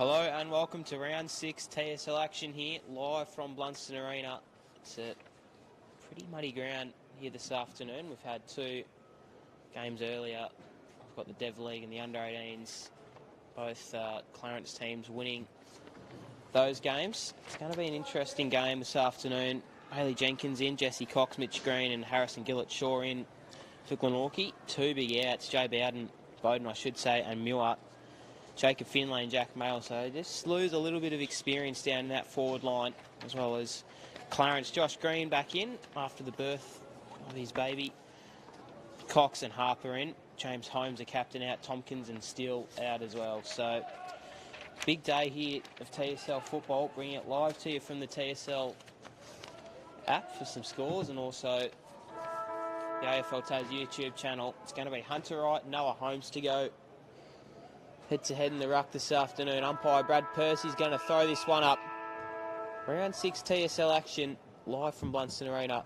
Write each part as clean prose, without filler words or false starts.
Hello and welcome to round 6 TSL action here, live from Blundstone Arena. It's a pretty muddy ground here this afternoon. We've had two games earlier. We've got the Dev League and the Under-18s, both Clarence teams winning those games. It's going to be an interesting game this afternoon. Hayley Jenkins in, Jesse Cox, Mitch Green and Harrison Gillett-Shaw in for Glenorchy. Two big outs, Joe Bowden, I should say, and Muir. Jacob Finlay and Jack Mail, so just lose a little bit of experience down in that forward line, as well as Clarence. Josh Green back in after the birth of his baby. Cox and Harper in. James Holmes, the captain, out. Tompkins and Steele out as well. So big day here of TSL football, bringing it live to you from the TSL app for some scores, and also the AFL Taz YouTube channel. It's going to be Hunter Wright, Noah Holmes to go head-to-head in the ruck this afternoon. Umpire Brad Percy's going to throw this one up. Round 6 TSL action, live from Blundstone Arena.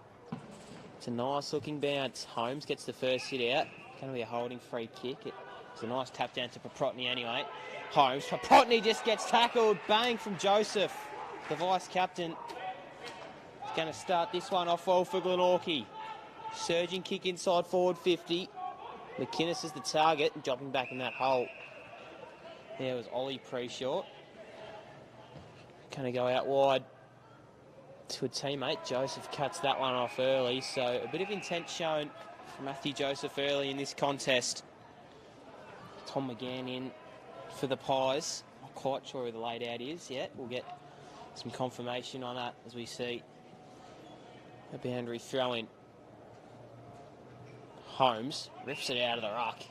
It's a nice-looking bounce. Holmes gets the first hit out. Going to be a holding free kick. It's a nice tap down to Paprotny anyway. Holmes. Paprotny just gets tackled. Bang from Joseph, the vice-captain. He's going to start this one off well for Glenorchy. Surging kick inside forward 50. McInnes is the target and dropping back in that hole. There was Ollie pre-short. Going to go out wide to a teammate. Joseph cuts that one off early. So a bit of intent shown from Matthew Joseph early in this contest. Tom McGann in for the Pies. Not quite sure who the laid out is yet. We'll get some confirmation on that as we see a boundary throw in. Holmes rips it out of the ruck.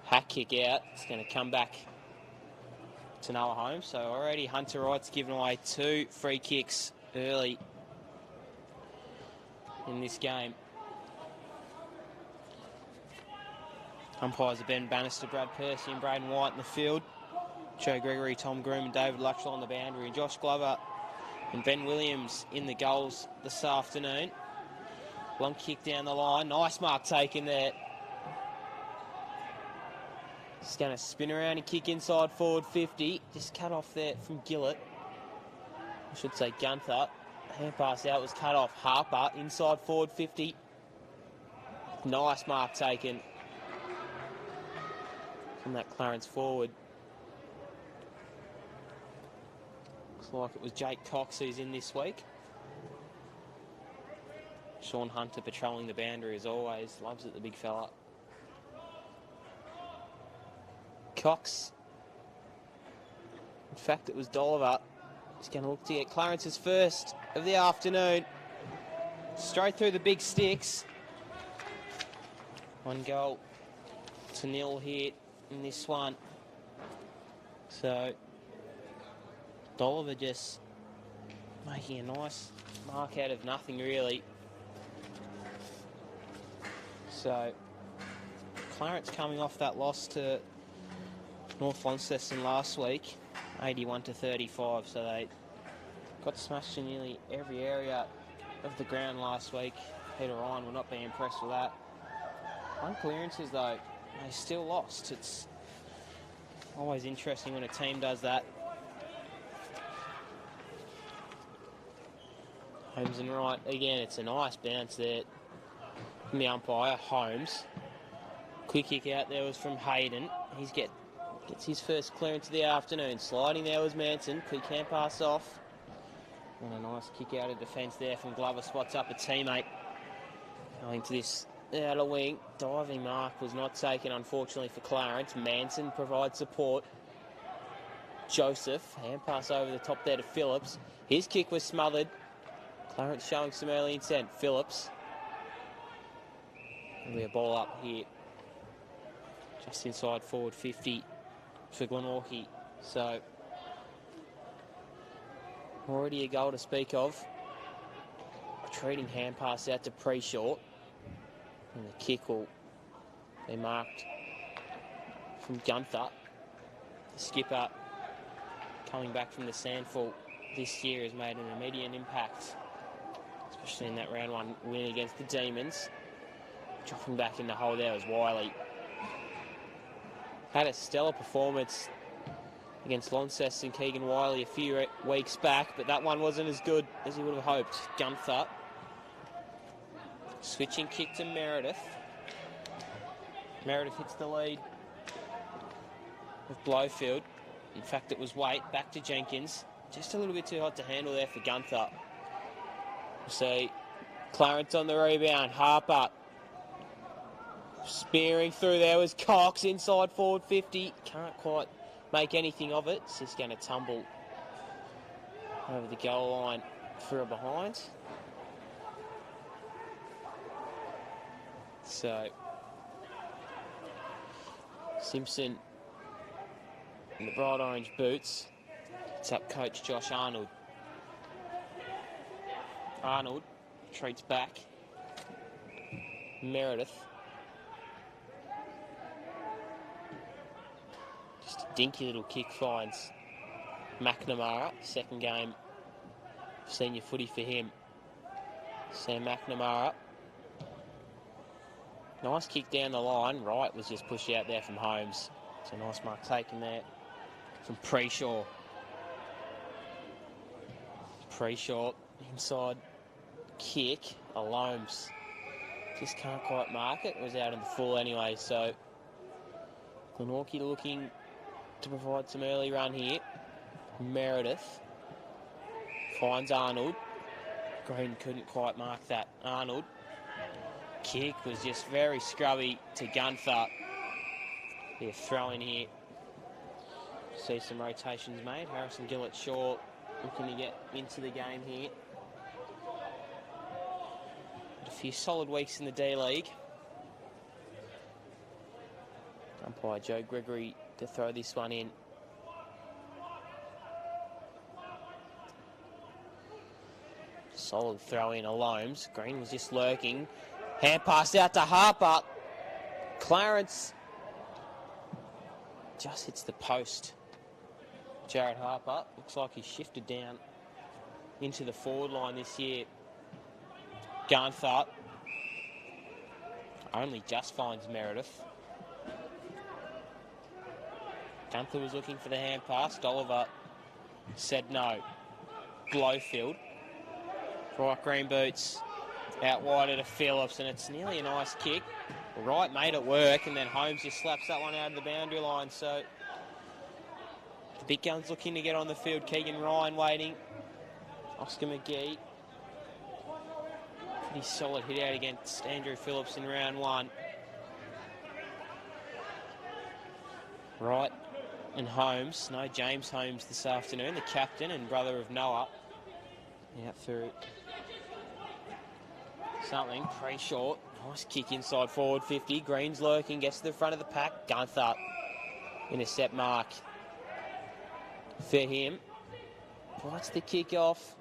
Hack kick out. It's going to come back to Noah Holmes. So already Hunter Wright's given away two free kicks early in this game. Umpires are Ben Bannister, Brad Percy and Braden White in the field. Joe Gregory, Tom Groom and David Luttrell on the boundary. And Josh Glover and Ben Williams in the goals this afternoon. Long kick down the line. Nice mark taken there. He's going to spin around and kick inside forward 50. Just cut off there from Gillett. I should say Gunther. Hand pass out was cut off. Harper inside forward 50. Nice mark taken from that Clarence forward. Looks like it was Jake Cox who's in this week. Sean Hunter patrolling the boundary as always. Loves it, the big fella. Cox. In fact, it was Dolliver. He's going to look to get Clarence's first of the afternoon. Straight through the big sticks. 1 goal to 0 here in this one. So, Dolliver just making a nice mark out of nothing, really. So, Clarence coming off that loss to North Launceston last week, 81-35, so they got smashed in nearly every area of the ground last week. Peter Ryan will not be impressed with that. On clearances though, they still lost. It's always interesting when a team does that. Holmes and Wright, again, it's a nice bounce there from the umpire, Holmes. Quick kick out there was from Hayden. Gets his first clearance of the afternoon. Sliding there was Manson. Quick hand pass off. And a nice kick out of defence there from Glover. Spots up a teammate. Going to this outer wing. Diving mark was not taken, unfortunately, for Clarence. Manson provides support. Joseph. Hand pass over the top there to Phillips. His kick was smothered. Clarence showing some early intent. Phillips. There'll be a ball up here. Just inside forward 50. For Glenorchy. So already a goal to speak of. A treating hand pass out to pre-short. And the kick will be marked from Gunther. The skipper coming back from the Sandful this year has made an immediate impact, especially in that round 1 win against the Demons. Dropping back in the hole there was Wiley. Had a stellar performance against Launceston and Keegan Wiley a few weeks back, but that one wasn't as good as he would have hoped. Gunther. Switching kick to Meredith. Meredith hits the lead with Blowfield. In fact, it was Waite. Back to Jenkins. Just a little bit too hot to handle there for Gunther. We'll see Clarence on the rebound. Harper. Spearing through there was Cox inside forward 50. Can't quite make anything of it. It's just going to tumble over the goal line for a behind. So Simpson in the bright orange boots. It's up coach Josh Arnold. Arnold treats back. Meredith. Just a dinky little kick finds McNamara. Second game senior footy for him. Sam McNamara. Nice kick down the line. Wright was just pushed out there from Holmes. It's a nice mark taken there from Preshaw. Preshaw inside kick. Alomes just can't quite mark it. It was out in the full anyway, so Glenorchy looking to provide some early run here. Meredith finds Arnold. Green couldn't quite mark that. Arnold. Kick was just very scrubby to Gunther. Be a throw in here. See some rotations made. Harrison Gillett Shaw looking to get into the game here. A few solid weeks in the D-League. Umpire Joe Gregory to throw this one in. Solid throw in Alomes. Green was just lurking. Hand pass out to Harper. Clarence just hits the post. Jared Harper looks like he's shifted down into the forward line this year. Gunther only just finds Meredith. Gunther was looking for the hand pass. Dolliver said no. Blowfield. Bright green boots. Out wide to Phillips, and it's nearly a nice kick. Wright made it work, and then Holmes just slaps that one out of the boundary line. So the big guns looking to get on the field. Keegan Ryan waiting. Oscar McGee. Pretty solid hit out against Andrew Phillips in round one. Wright and Holmes. No James Holmes this afternoon, the captain and brother of Noah. Out through something. Preshaw. Nice kick inside forward 50. Green's lurking. Gets to the front of the pack. Gunther. Intercept mark for him. Bites the kick off.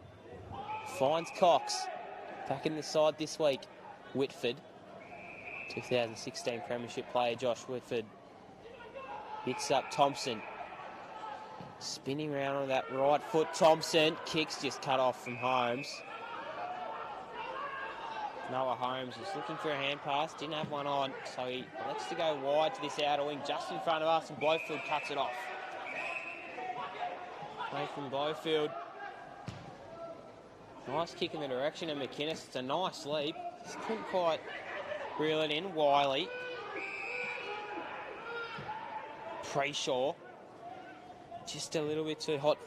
Finds Cox. Back in the side this week. Whitford. 2016 Premiership player Josh Whitford. Hits up Thompson. Spinning around on that right foot. Thompson. Kicks just cut off from Holmes. Noah Holmes is looking for a hand pass. Didn't have one on, so he elects to go wide to this outer wing just in front of us, and Blowfield cuts it off. Play from Blowfield. Nice kick in the direction of McInnes. It's a nice leap. Just couldn't quite reel it in. Wiley. Preshaw. Just a little bit too hot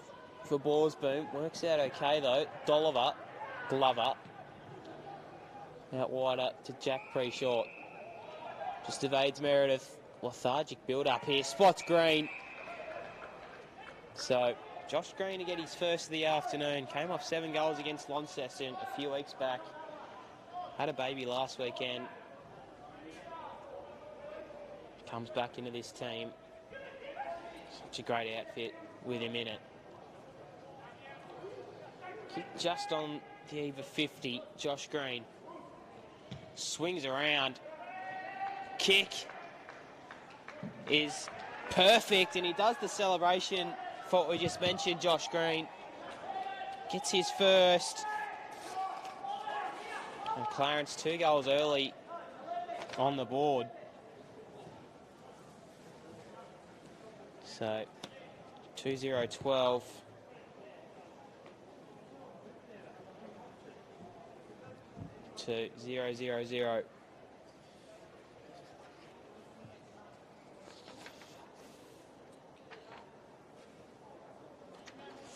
for Borsboom. Works out okay though. Dolliver. Glover. Out wider to Jack Preshaw. Just evades Meredith. Lethargic build-up here. Spots Green. So, Josh Green to get his first of the afternoon. Came off 7 goals against Launceston a few weeks back. Had a baby last weekend. Comes back into this team. Such a great outfit with him in it. Kick just on the eve of 50. Josh Green. Swings around. Kick is perfect, and he does the celebration for what we just mentioned. Josh Green gets his first. And Clarence 2 goals early on the board. So 2-0-12. To 0-0-0.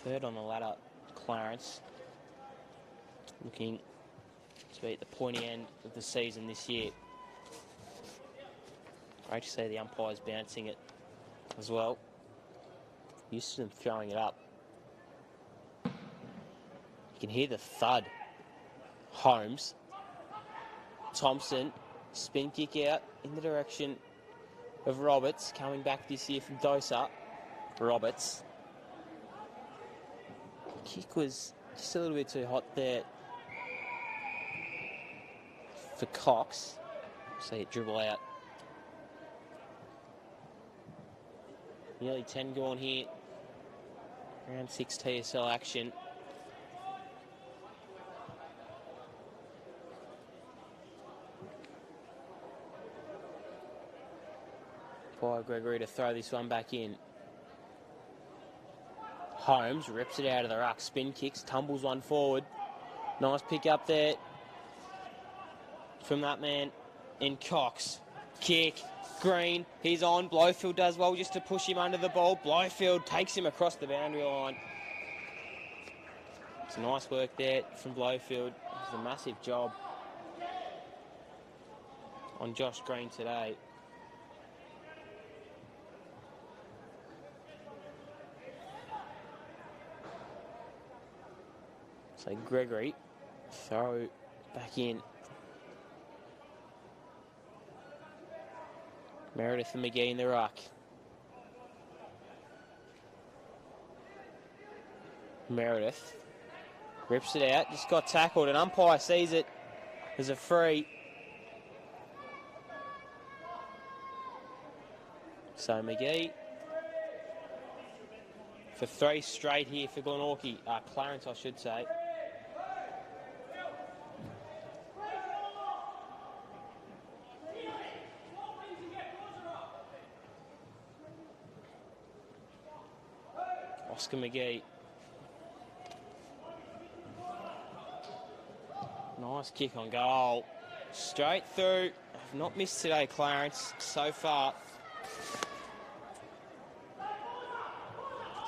Third on the ladder, Clarence. Looking to be at the pointy end of the season this year. Great to see the umpires bouncing it as well. Used to them throwing it up. You can hear the thud. Holmes. Thompson. Spin kick out in the direction of Roberts. Coming back this year from Dosa. Roberts. Kick was just a little bit too hot there for Cox. See it dribble out. Nearly 10 gone here. Round 6 TSL action. By Gregory to throw this one back in. Holmes rips it out of the ruck. Spin kicks, tumbles one forward. Nice pick up there from that man in Cox. Kick. Green, he's on. Blowfield does well just to push him under the ball. Blowfield takes him across the boundary line. It's nice work there from Blowfield. It's a massive job on Josh Green today. So Gregory, throw back in. Meredith and McGee in the ruck. Meredith rips it out, just got tackled, and umpire sees it as a free. So McGee for 3 straight here for Glenorchy. Clarence, I should say. Oscar McGee. Nice kick on goal. Straight through. Have not missed today, Clarence, so far.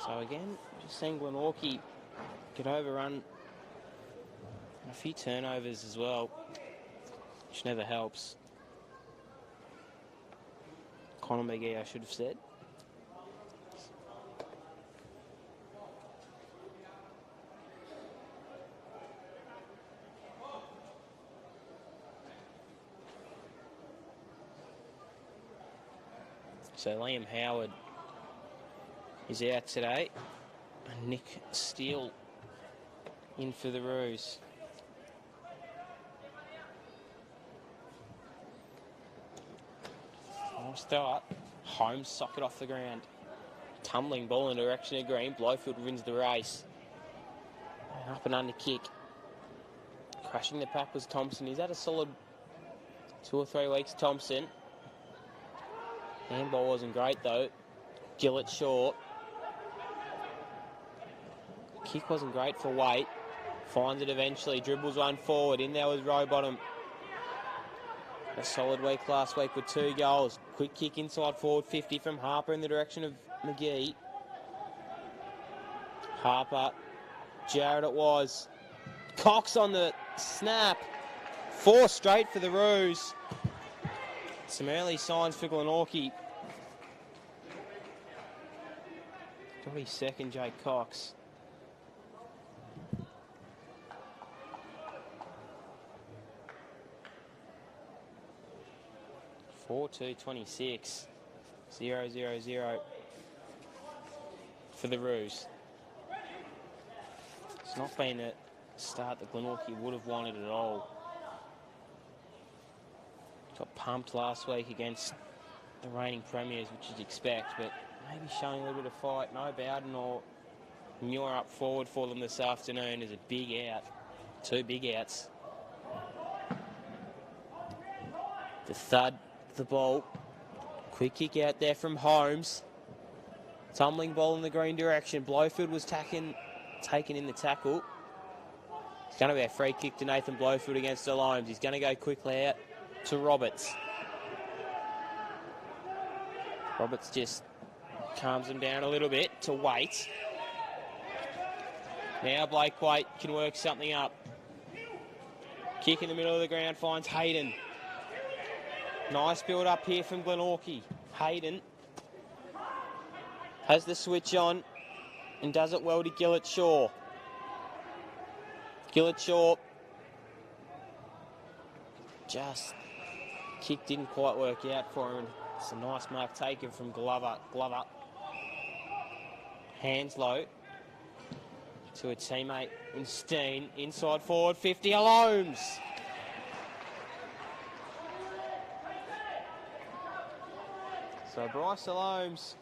So again, just seeing Glenorchy get overrun. A few turnovers as well, which never helps. Connor McGee, I should have said. So Liam Howard is out today. And Nick Steele in for the Roos. Nice start. Holmes sock it off the ground. Tumbling ball in the direction of Green. Blowfield wins the race. Up and under kick. Crashing the pack was Thompson. He's had a solid 2 or 3 weeks, Thompson. Handball wasn't great though. Gillett short. Kick wasn't great for Waite. Finds it eventually. Dribbles one forward. In there was Rowbottom. A solid week last week with 2 goals. Quick kick inside forward 50 from Harper in the direction of McGee. Harper. Jarrett it was. Cox on the snap. 4 straight for the Roos. Some early signs for Glenorchy. Got his second, Jake Cox. (4-2-26). 0-0-0 for the Roos. It's not been a start that Glenorchy would have wanted at all. Got pumped last week against the reigning premiers, which you'd expect, but maybe showing a little bit of fight. No Bowden or Muir up forward for them this afternoon is a big out. 2 big outs. The thud, the ball. Quick kick out there from Holmes. Tumbling ball in the green direction. Blowfield was taken in the tackle. It's going to be a free kick to Nathan Blowfield against the Lions. He's going to go quickly out to Roberts. Roberts just calms him down a little bit to Waite. Now Blake Waite can work something up. Kick in the middle of the ground finds Hayden. Nice build up here from Glenorchy. Hayden has the switch on and does it well to Gillett Shaw. Gillett Shaw just kick didn't quite work out for him. It's a nice mark taken from Glover. Glover hands low to a teammate in Steen. Inside forward 50 Alomes. So Bryce Alomes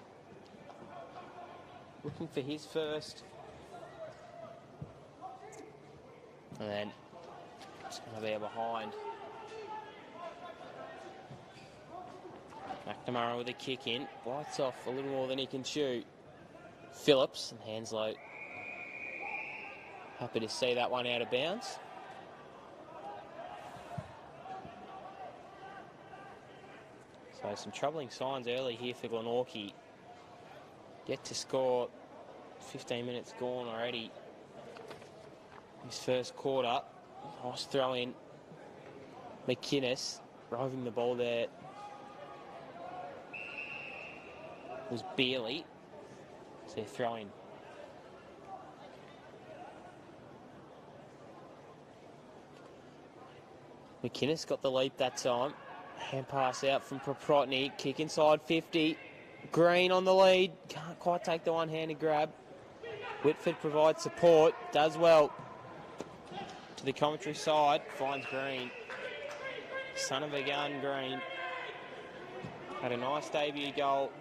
looking for his first. And then it's going to be behind. McNamara with a kick in. Bites off a little more than he can chew. Phillips and hands low. Happy to see that one out of bounds. So some troubling signs early here for Glenorchy. Yet to score. 15 minutes gone already. His first quarter. Nice throw in. McInnes roving the ball there. Was Bealey. So throw in. McInnes got the leap that time. Hand pass out from Proprotny. Kick inside 50. Green on the lead. Can't quite take the one-handed grab. Whitford provides support. Does well. To the commentary side. Finds Green. Son of a gun, Green. Had a nice debut goal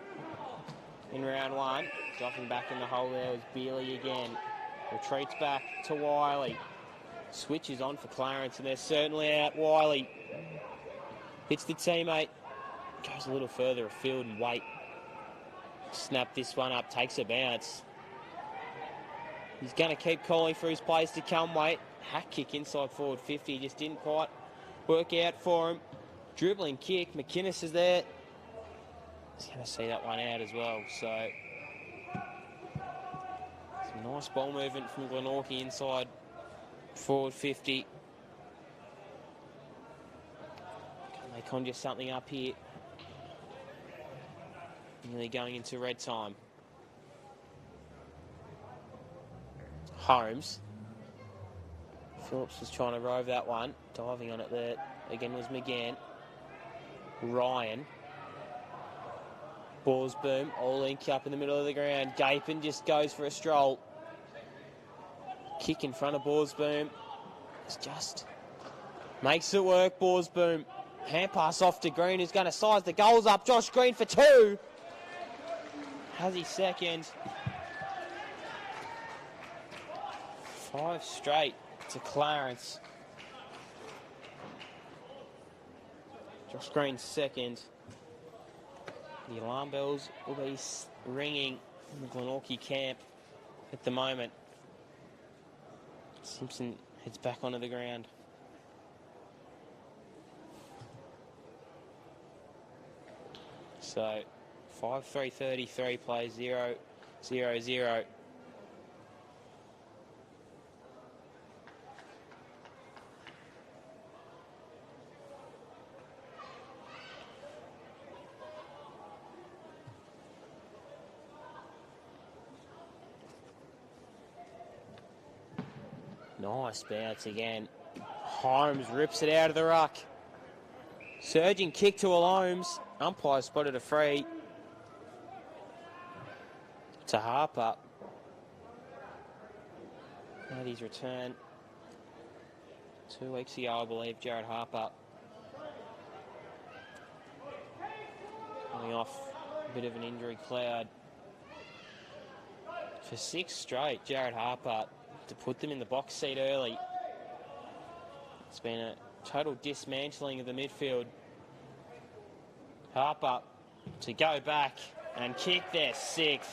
in round one. Dropping back in the hole there was Bealey again. Retreats back to Wiley. Switches on for Clarence and they're certainly out. Wiley hits the teammate. Goes a little further afield and Waite. Snap this one up. Takes a bounce. He's going to keep calling for his plays to come, Waite. Hack kick inside forward 50. Just didn't quite work out for him. Dribbling kick. McInnes is there. He's going to see that one out as well. So some nice ball movement from Glenorchy inside forward 50. Can they conjure something up here? Nearly going into red time. Holmes. Phillips was trying to rove that one. Diving on it there. Again was McGann. Ryan. Borsboom. All link up in the middle of the ground. Gapin just goes for a stroll. Kick in front of Borsboom. It's just makes it work, Borsboom. Hand pass off to Green, who's going to size the goals up. Josh Green for 2. Has his second. 5 straight to Clarence. Josh Green's second. The alarm bells will be ringing in the Glenorchy camp at the moment. Simpson heads back onto the ground. So 5-3-33 plays 0-0-0. Nice bounce again. Holmes rips it out of the ruck. Surging kick to Alomes. Umpire spotted a free. To Harper. Made his return 2 weeks ago, I believe, Jared Harper. Coming off a bit of an injury cloud. For 6 straight, Jared Harper to put them in the box seat early. It's been a total dismantling of the midfield. Harper to go back and kick their 6th.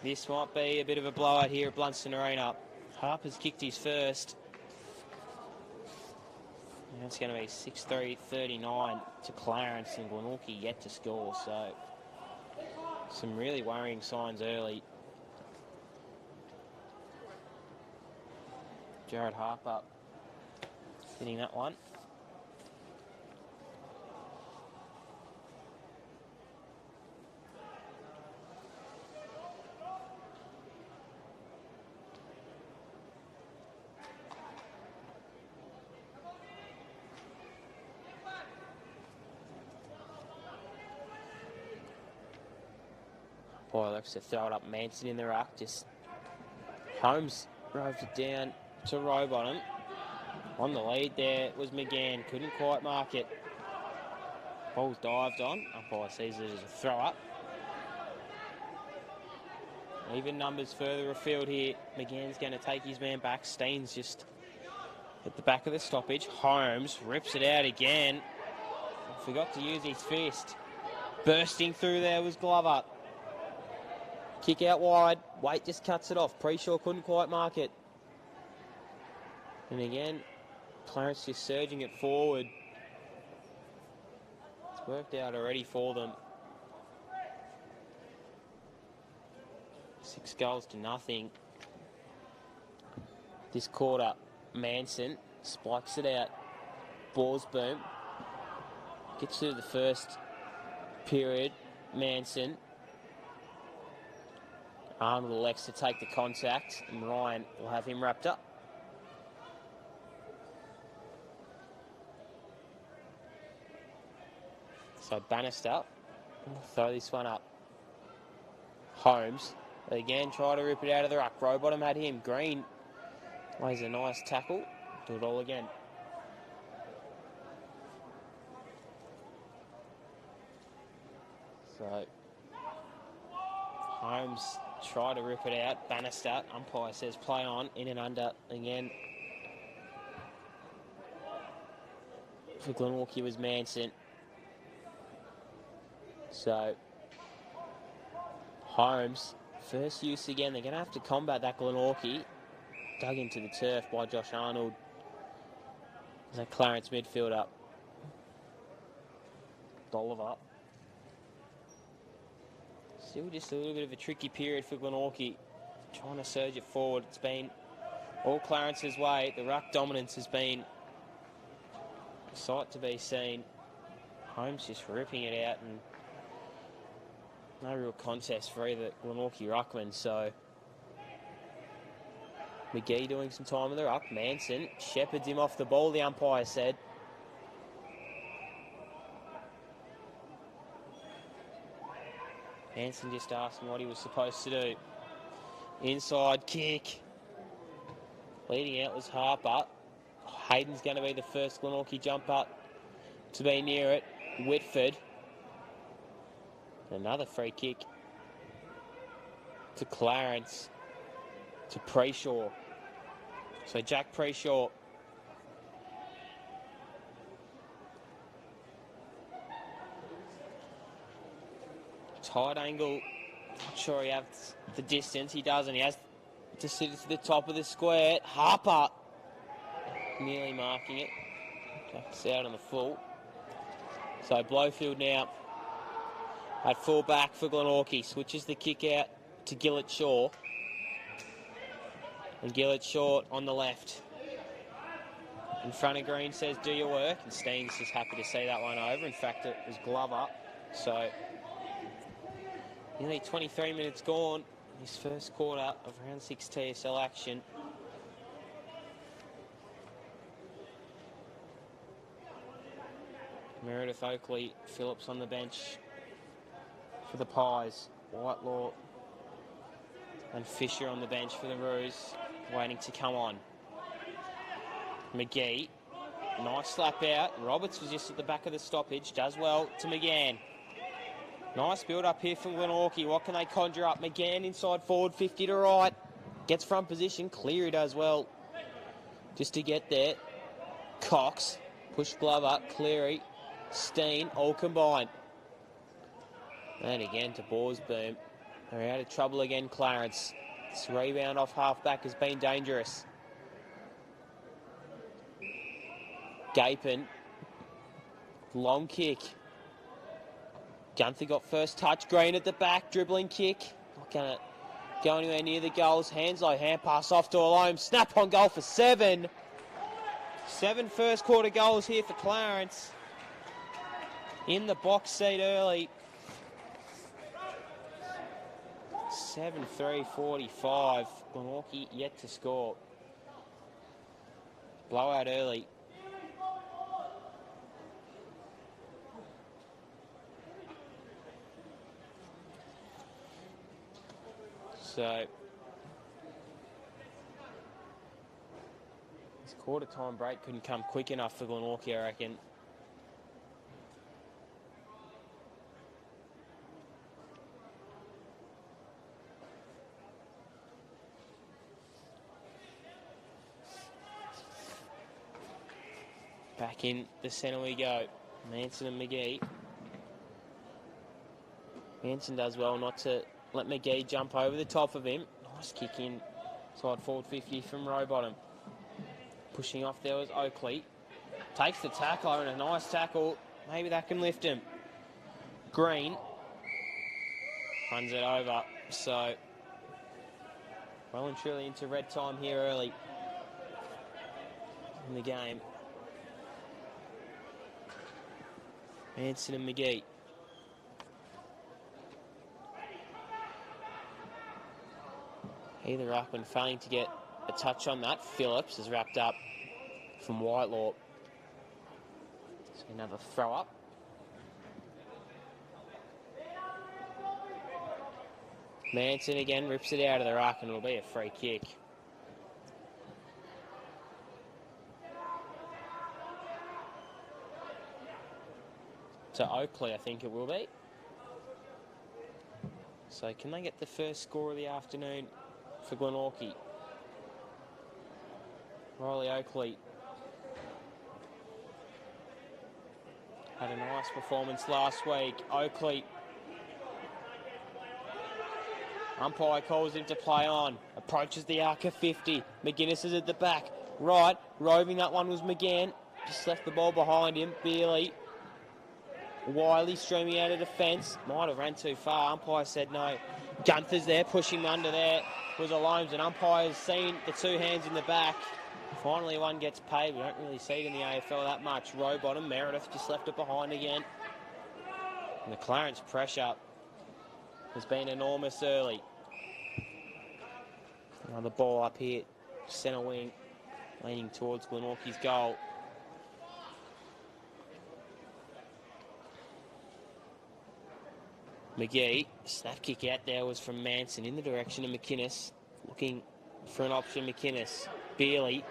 This might be a bit of a blowout here at Blundstone Arena. Harper's kicked his first. Now it's going to be 6-3-39 to Clarence, and Glenorchy yet to score. So some really worrying signs early. Jared Harper hitting that one. Boy, looks to throw it up Manson in the ruck. Just Holmes roved it down to Rowbottom. On the lead there was McGann. Couldn't quite mark it. Ball's dived on. Umpire sees it as a throw up. Even numbers further afield here. McGann's going to take his man back. Steen's just at the back of the stoppage. Holmes rips it out again. Forgot to use his fist. Bursting through there was Glover. Kick out wide. Waite just cuts it off. Preshaw couldn't quite mark it. And again, Clarence just surging it forward. It's worked out already for them. 6 goals to nothing. This quarter, Manson spikes it out. Borsboom gets through the first period. Manson. Arnold elects to take the contact, and Ryan will have him wrapped up. So Bannister will throw this one up. Holmes again try to rip it out of the ruck. Rowbottom had him. Green lays a nice tackle. Do it all again. So Holmes try to rip it out. Bannister, umpire says play on, in and under again. For Glenorchy was Manson. So Holmes, first use again. They're going to have to combat that Glenorchy. Dug into the turf by Josh Arnold. That Clarence midfielder. Dolliver. Still just a little bit of a tricky period for Glenorchy. Trying to surge it forward. It's been all Clarence's way. The ruck dominance has been a sight to be seen. Holmes just ripping it out, and no real contest for either Glenorchy ruckman. So McGee doing some time with the ruck. Manson shepherds him off the ball, the umpire said. Manson just asking what he was supposed to do. Inside kick. Leading out was Harper. Hayden's going to be the first Glenorchy jumper to be near it. Whitford. Another free kick to Clarence. To Preshaw. So Jack Preshaw. Tight angle. Not sure he has the distance. He doesn't. He has to sit to the top of the square. Harper nearly marking it. Jacks out on the full. So Blowfield now at full back for Glenorchy. Switches the kick out to Gillett Shaw. And Gillett short on the left. In front of Green says, do your work. And Steen's just happy to see that one over. In fact, it was Glover. So nearly 23 minutes gone. His first quarter of round 6 TSL action. Meredith Oakley, Phillips on the bench for the Pies. Whitelaw and Fisher on the bench for the Roos, waiting to come on. McGee, nice slap out. Roberts was just at the back of the stoppage, does well to McGann. Nice build up here from Glenorchy. What can they conjure up? McGann inside forward, 50 to right. Gets front position. Cleary does well just to get there. Cox, push Glover, Cleary, Steen, all combined. And again to Borsboom. They're out of trouble again, Clarence. This rebound off half-back has been dangerous. Gapin. Long kick. Gunther got first touch. Green at the back. Dribbling kick. Not going to go anywhere near the goals. Hands low. Hand pass off to Alome. Snap on goal for 7. 7 first quarter goals here for Clarence. In the box seat early. 7-3-45. Glenorchy yet to score. Blowout early. So this quarter time break couldn't come quick enough for Glenorchy, I reckon. Back in the centre we go. Manson and McGee. Manson does well not to let McGee jump over the top of him. Nice kick in. Side forward 50 from Rowbottom. Pushing off there was Oakley. Takes the tackle and a nice tackle. Maybe that can lift him. Green. Runs it over. So, well and truly into red time here early in the game. Manson and McGee. Either ruckman failing to get a touch on that. Phillips is wrapped up from Whitelaw. So another throw up. Manson again rips it out of the ruck and it'll be a free kick. To Oakley, I think it will be. So can they get the first score of the afternoon for Glenorchy? Riley Oakley had a nice performance last week. Oakley. Umpire calls him to play on. Approaches the arc of 50. McGuinness is at the back. Right. Roving that one was McGann. Just left the ball behind him. Beerley. Wiley streaming out of defence. Might have ran too far. Umpire said no. Gunther's there, pushing under there. Was Alomes, and umpire's seen the two hands in the back. Finally one gets paid. We don't really see it in the AFL that much. Rowbottom, Meredith just left it behind again. And the Clarence pressure has been enormous early. Another ball up here. Centre wing, leaning towards Glenorchy's goal. McGee, snap kick out there was from Manson in the direction of McInnes. Looking for an option, McInnes. Beerley,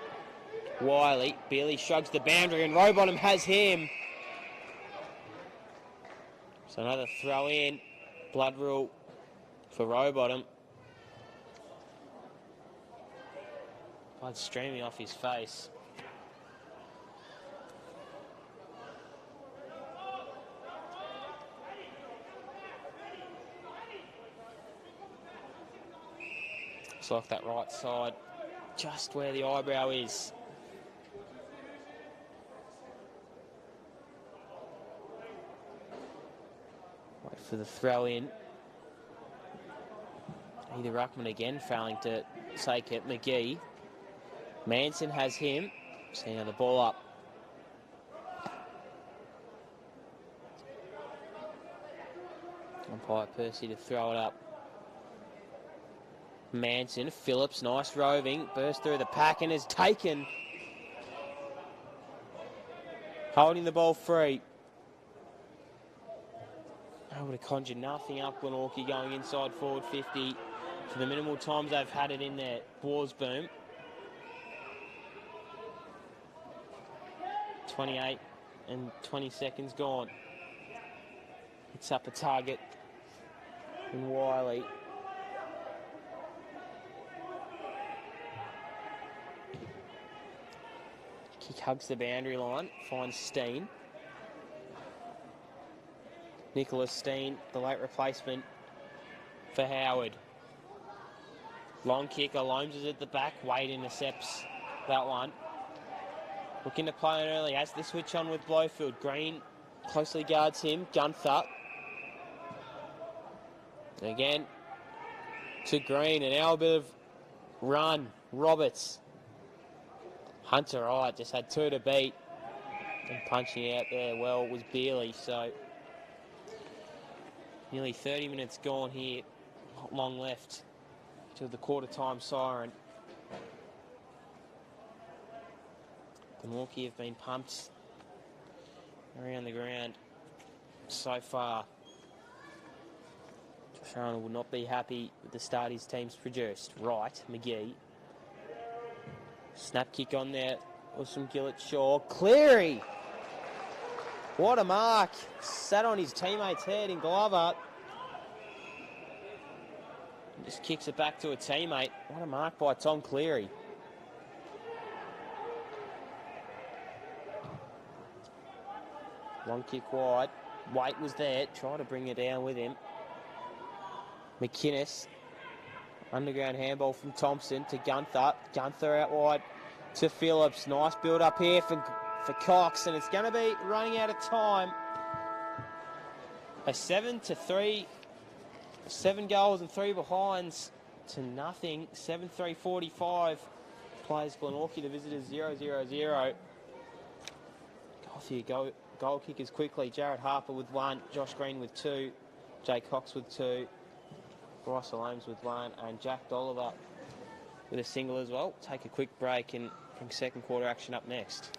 Wiley. Beerley shrugs the boundary and Rowbottom has him. So another throw in. Blood rule for Rowbottom. Blood streaming off his face. Looks like that right side, just where the eyebrow is. Wait for the throw in. Either ruckman again, failing to take it. McGee. Manson has him. See another ball up. Umpire Percy to throw it up. Manson, Phillips, nice roving, burst through the pack and is taken. Holding the ball free. Able to conjure nothing up. Glenorchy going inside forward 50 for the minimal times they've had it in there. Borsboom. 28 and 20 seconds gone. Hits up a target in Wiley. Kick hugs the boundary line, finds Steen. Nicholas Steen, the late replacement for Howard. Long kick, Alomes is at the back. Wade intercepts that one. Looking to play on early. Has the switch on with Blowfield. Green closely guards him. Gunther. Again to Green. And now a bit of run. Roberts. Hunter Wright just had 2 to beat. And punching out there, well, was Beerley. So nearly 30 minutes gone here. Not long left to the quarter-time siren. Glenorchy have been pumped around the ground so far. Josh Arnold will not be happy with the start his team's produced. Wright, McGee. Snap kick on there. Awesome Gillett Shaw. Cleary! What a mark. Sat on his teammate's head in Glover. Just kicks it back to a teammate. What a mark by Tom Cleary. Long kick wide. Waite was there. Trying to bring it down with him. McInnes. Underground handball from Thompson to Gunther. Gunther out wide to Phillips. Nice build up here for Cox. And it's going to be running out of time. A 7-3. 7 goals and 3 behinds to nothing. 7-3-45. Plays Glenorchy to visitors 0-0-0. Off you go. Goal kickers quickly. Jared Harper with 1. Josh Green with 2. Jay Cox with 2. Bryce Alomes with 1. And Jack Dolliver with a single as well. Take a quick break and bring second quarter action up next.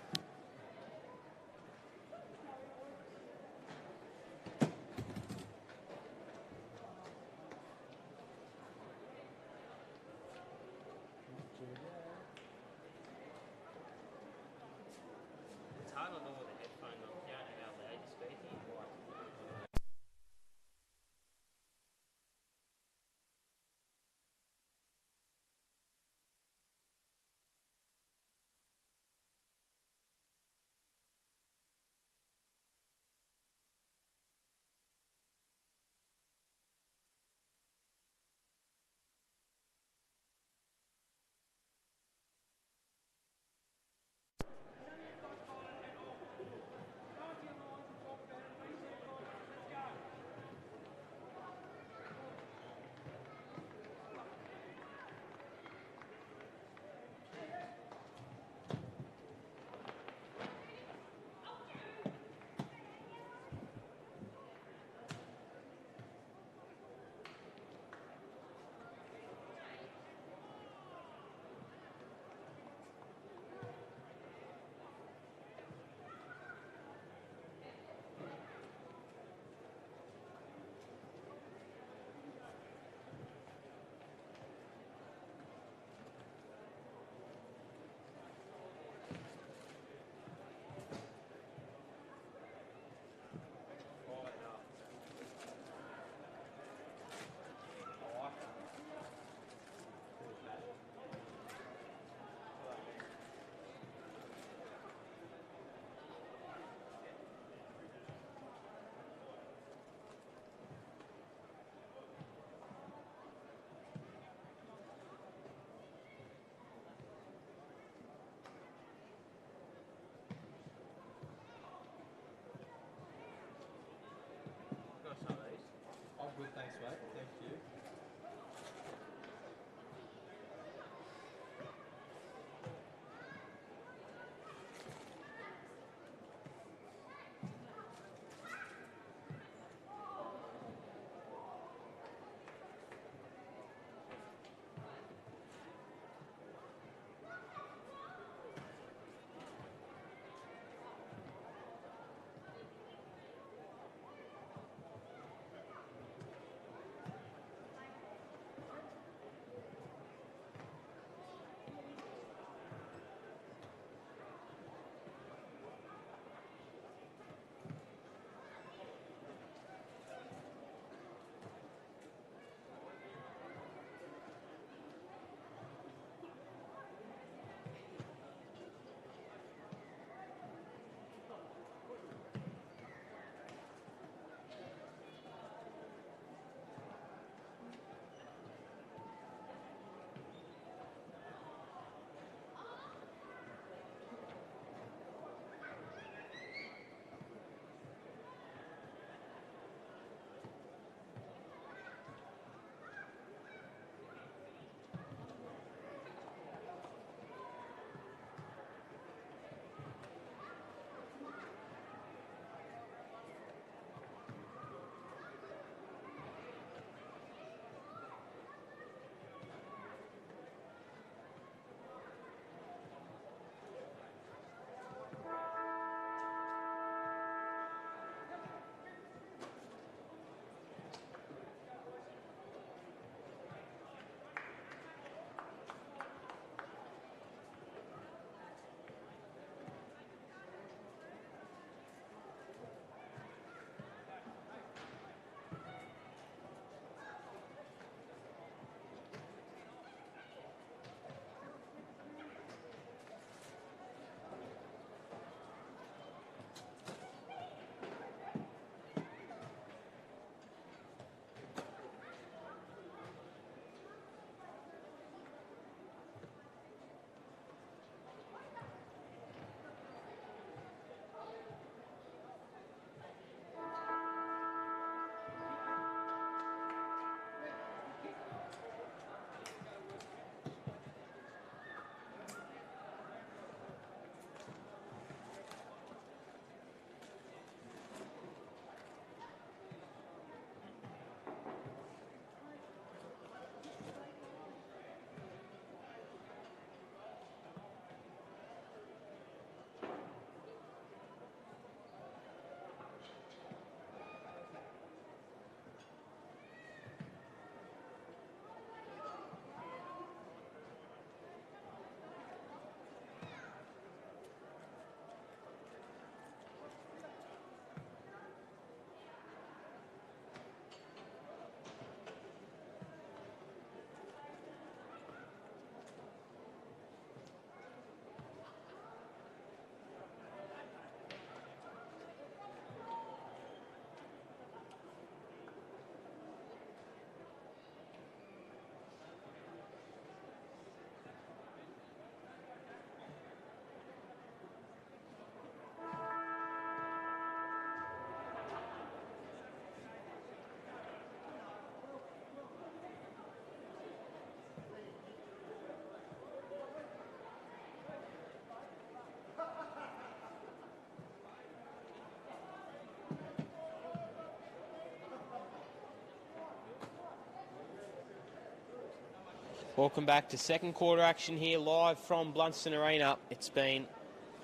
Welcome back to second quarter action here, live from Blundstone Arena. It's been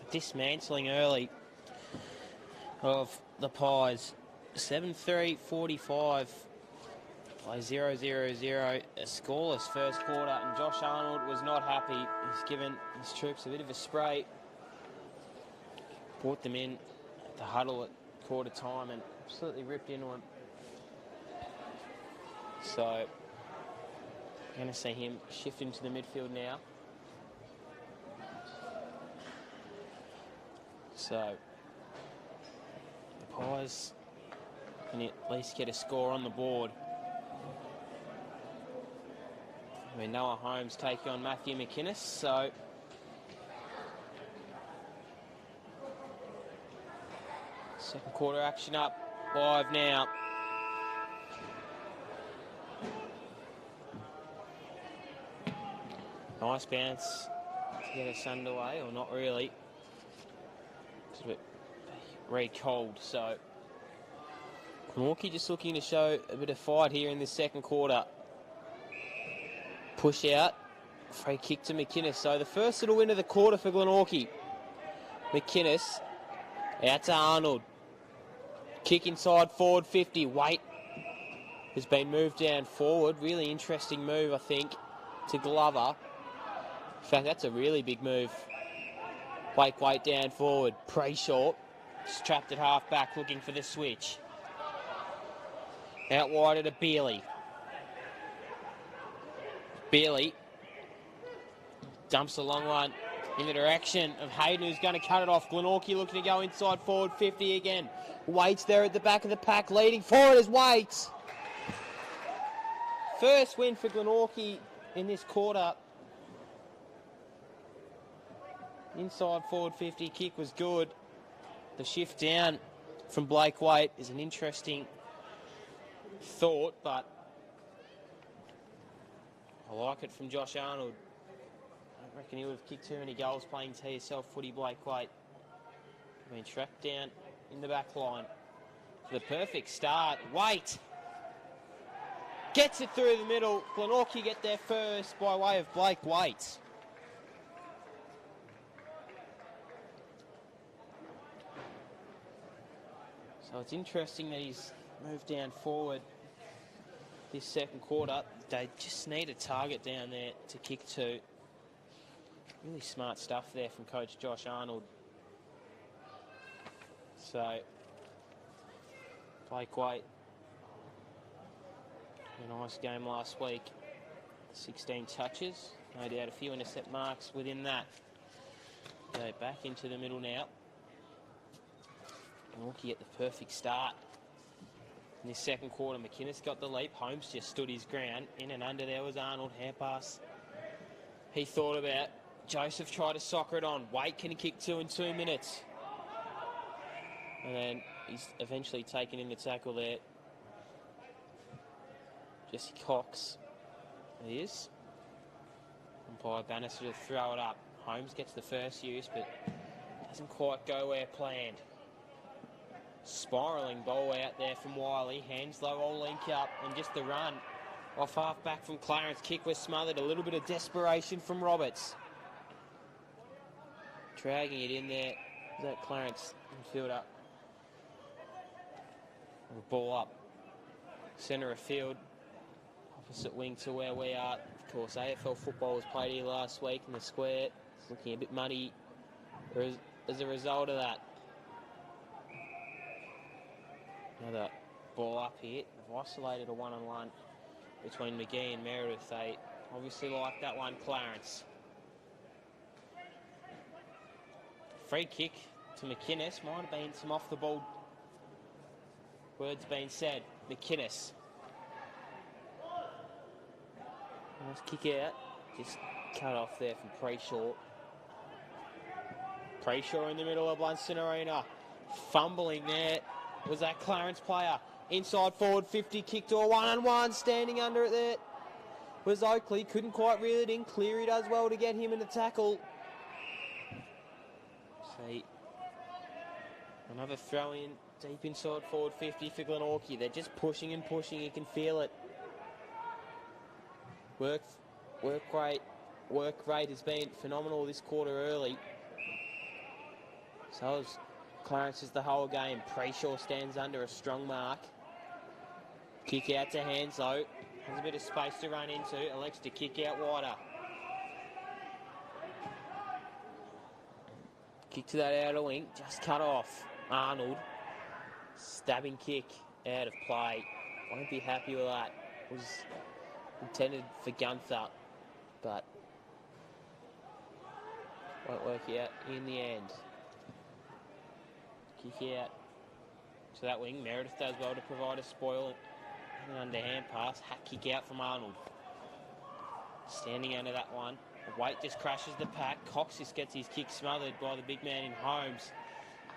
a dismantling early of the Pies. 7-3-45 by 0-0-0. A scoreless first quarter, and Josh Arnold was not happy. He's given his troops a bit of a spray. Brought them in at the huddle at quarter time and absolutely ripped into them. So we're going to see him shift into the midfield now. So the Pies can at least get a score on the board. I mean, Noah Holmes taking on Matthew McInnes, so second quarter action up live now. Nice bounce to get us underway, or not really. It's a bit very cold, so Glenorchy just looking to show a bit of fight here in this second quarter. Push out, free kick to McInnes. So the first little win of the quarter for Glenorchy. McInnes out to Arnold. Kick inside forward 50. Waite has been moved down forward. Really interesting move, I think, to Glover. In fact, that's a really big move. Blake Waite down forward. Prayshaw just trapped at half back looking for the switch. Out wide at a Bealey. Bealey dumps a long one in the direction of Hayden, who's going to cut it off. Glenorchy looking to go inside forward 50 again. Waite's there at the back of the pack, leading forward as Waite. First win for Glenorchy in this quarter. Inside forward 50, kick was good. The shift down from Blake Waite is an interesting thought, but I like it from Josh Arnold. I don't reckon he would have kicked too many goals playing TSL footy. Blake Waite been tracked down in the back line. For the perfect start. Waite gets it through the middle. Glenorchy get there first by way of Blake Waite. So it's interesting that he's moved down forward this second quarter. They just need a target down there to kick to. Really smart stuff there from coach Josh Arnold. So Blake Waite, a nice game last week. 16 touches, no doubt a few intercept marks within that. Go back into the middle now. Glenorchy at the perfect start. In this second quarter, McInnes got the leap. Holmes just stood his ground. In and under there was Arnold. Hand pass he thought about. Joseph tried to soccer it on. Waite can kick two in 2 minutes. And then he's eventually taken in the tackle there. Jesse Cox. It is. Umpire Bannister to throw it up. Holmes gets the first use, but doesn't quite go where planned. Spiralling ball out there from Wiley. Hands low, all link up, and just the run off half back from Clarence. Kick was smothered. A little bit of desperation from Roberts. Dragging it in there. Is that Clarence? Midfielder. Ball up. Centre of field. Opposite wing to where we are. Of course, AFL football was played here last week in the square. It's looking a bit muddy as a result of that. Another ball up here. They've isolated a one-on-one between McGee and Meredith. They obviously like that one, Clarence. Free kick to McInnes. Might have been some off-the-ball words being said. McInnes. Nice kick out. Just cut off there from Prayshaw. Prayshaw in the middle of Blundstone Arena. Fumbling there. Was that Clarence player? Inside forward 50, kick to a one-on-one, standing under it there. Was Oakley, couldn't quite reel it in. Cleary does well to get him in the tackle. See, another throw in deep inside forward 50 for Glenorchy. They're just pushing and pushing, you can feel it. Work work rate has been phenomenal this quarter early. So as Clarence is the whole game. Preshaw stands under a strong mark. Kick out to Hanslow. Has a bit of space to run into. Elects to kick out wider. Kick to that outer wing. Just cut off. Arnold. Stabbing kick out of play. Won't be happy with that. Was intended for Gunther, but won't work out in the end. Kick out to that wing. Meredith does well to provide a spoil. An underhand pass. Hack kick out from Arnold. Standing under that one. Waite just crashes the pack. Cox just gets his kick smothered by the big man in Holmes.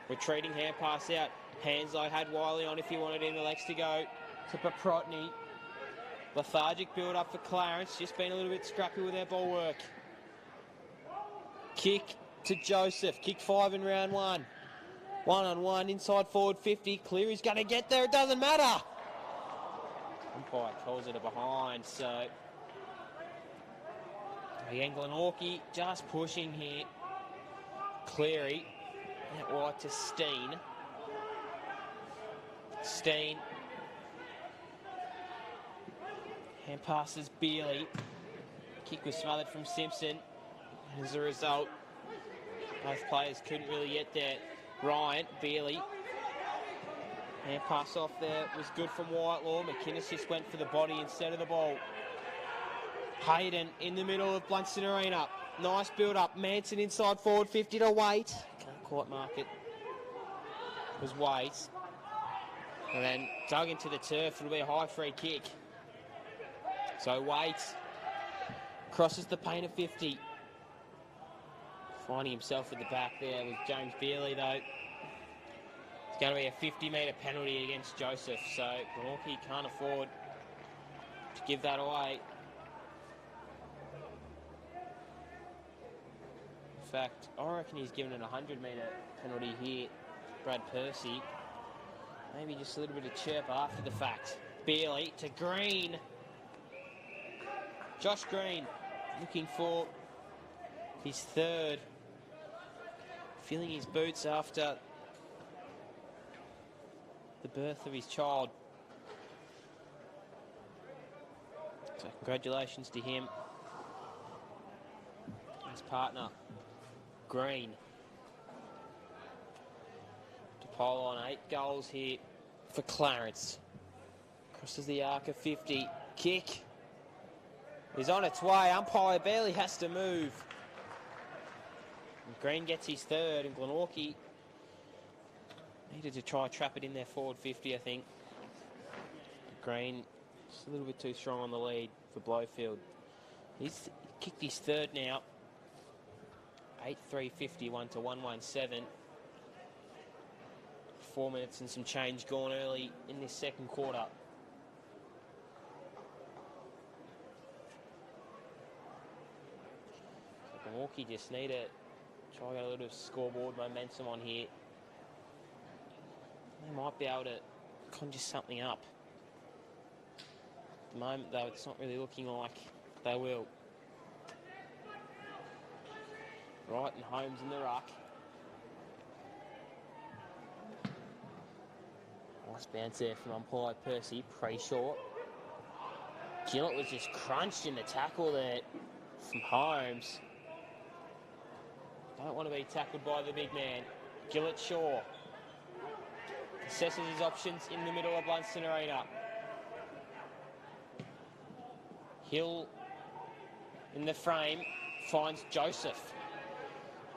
Retreating hand pass out. Hanslow had Wiley on if he wanted him. Elects to go to Paprotny. Lethargic build up for Clarence. Just been a little bit scrappy with their ball work. Kick to Joseph. Kick 5 in round 1. 1-on-1 inside forward 50. Cleary's going to get there. It doesn't matter. Umpire calls it a behind. So again, Glenorchy just pushing here. Cleary out wide to Steen. Steen. Hand passes Bealey. Kick was smothered from Simpson. And as a result, both players couldn't really get there. Ryan, Bealey. Hand pass off there was good from Whitelaw. McInnes just went for the body instead of the ball. Hayden in the middle of Blundstone Arena. Nice build-up. Manson inside forward 50 to Waite. Can't quite mark it. It was Waite. And then dug into the turf. It'll be a high free kick. So Waite crosses the paint of 50. Finding himself at the back there with James Bealey though. It's going to be a 50-metre penalty against Joseph. So Glenorchy can't afford to give that away. In fact, I reckon he's given it a 100-metre penalty here. Brad Percy. Maybe just a little bit of chirp after the fact. Bealey to Green. Josh Green looking for his third. Feeling his boots after the birth of his child. So congratulations to him. His partner, Green. To pile on 8 goals here for Clarence. Crosses the arc of 50. Kick is on its way. Umpire barely has to move. And Green gets his third, and Glenorchy needed to try and trap it in there forward 50, I think. Green just a little bit too strong on the lead for Blowfield. He's kicked his third now. 8-3-51 to 1-1-7. 4 minutes and some change gone early in this second quarter. So Glenorchy just need to try and get a little scoreboard momentum on here. They might be able to conjure something up. At the moment, though, it's not really looking like they will. Right, and Holmes in the ruck. Nice bounce there from umpire Percy. Preshaw. Gillett was just crunched in the tackle there from Holmes. Don't want to be tackled by the big man. Gillett Shaw assesses his options in the middle of Blundstone Arena. Hill in the frame finds Joseph.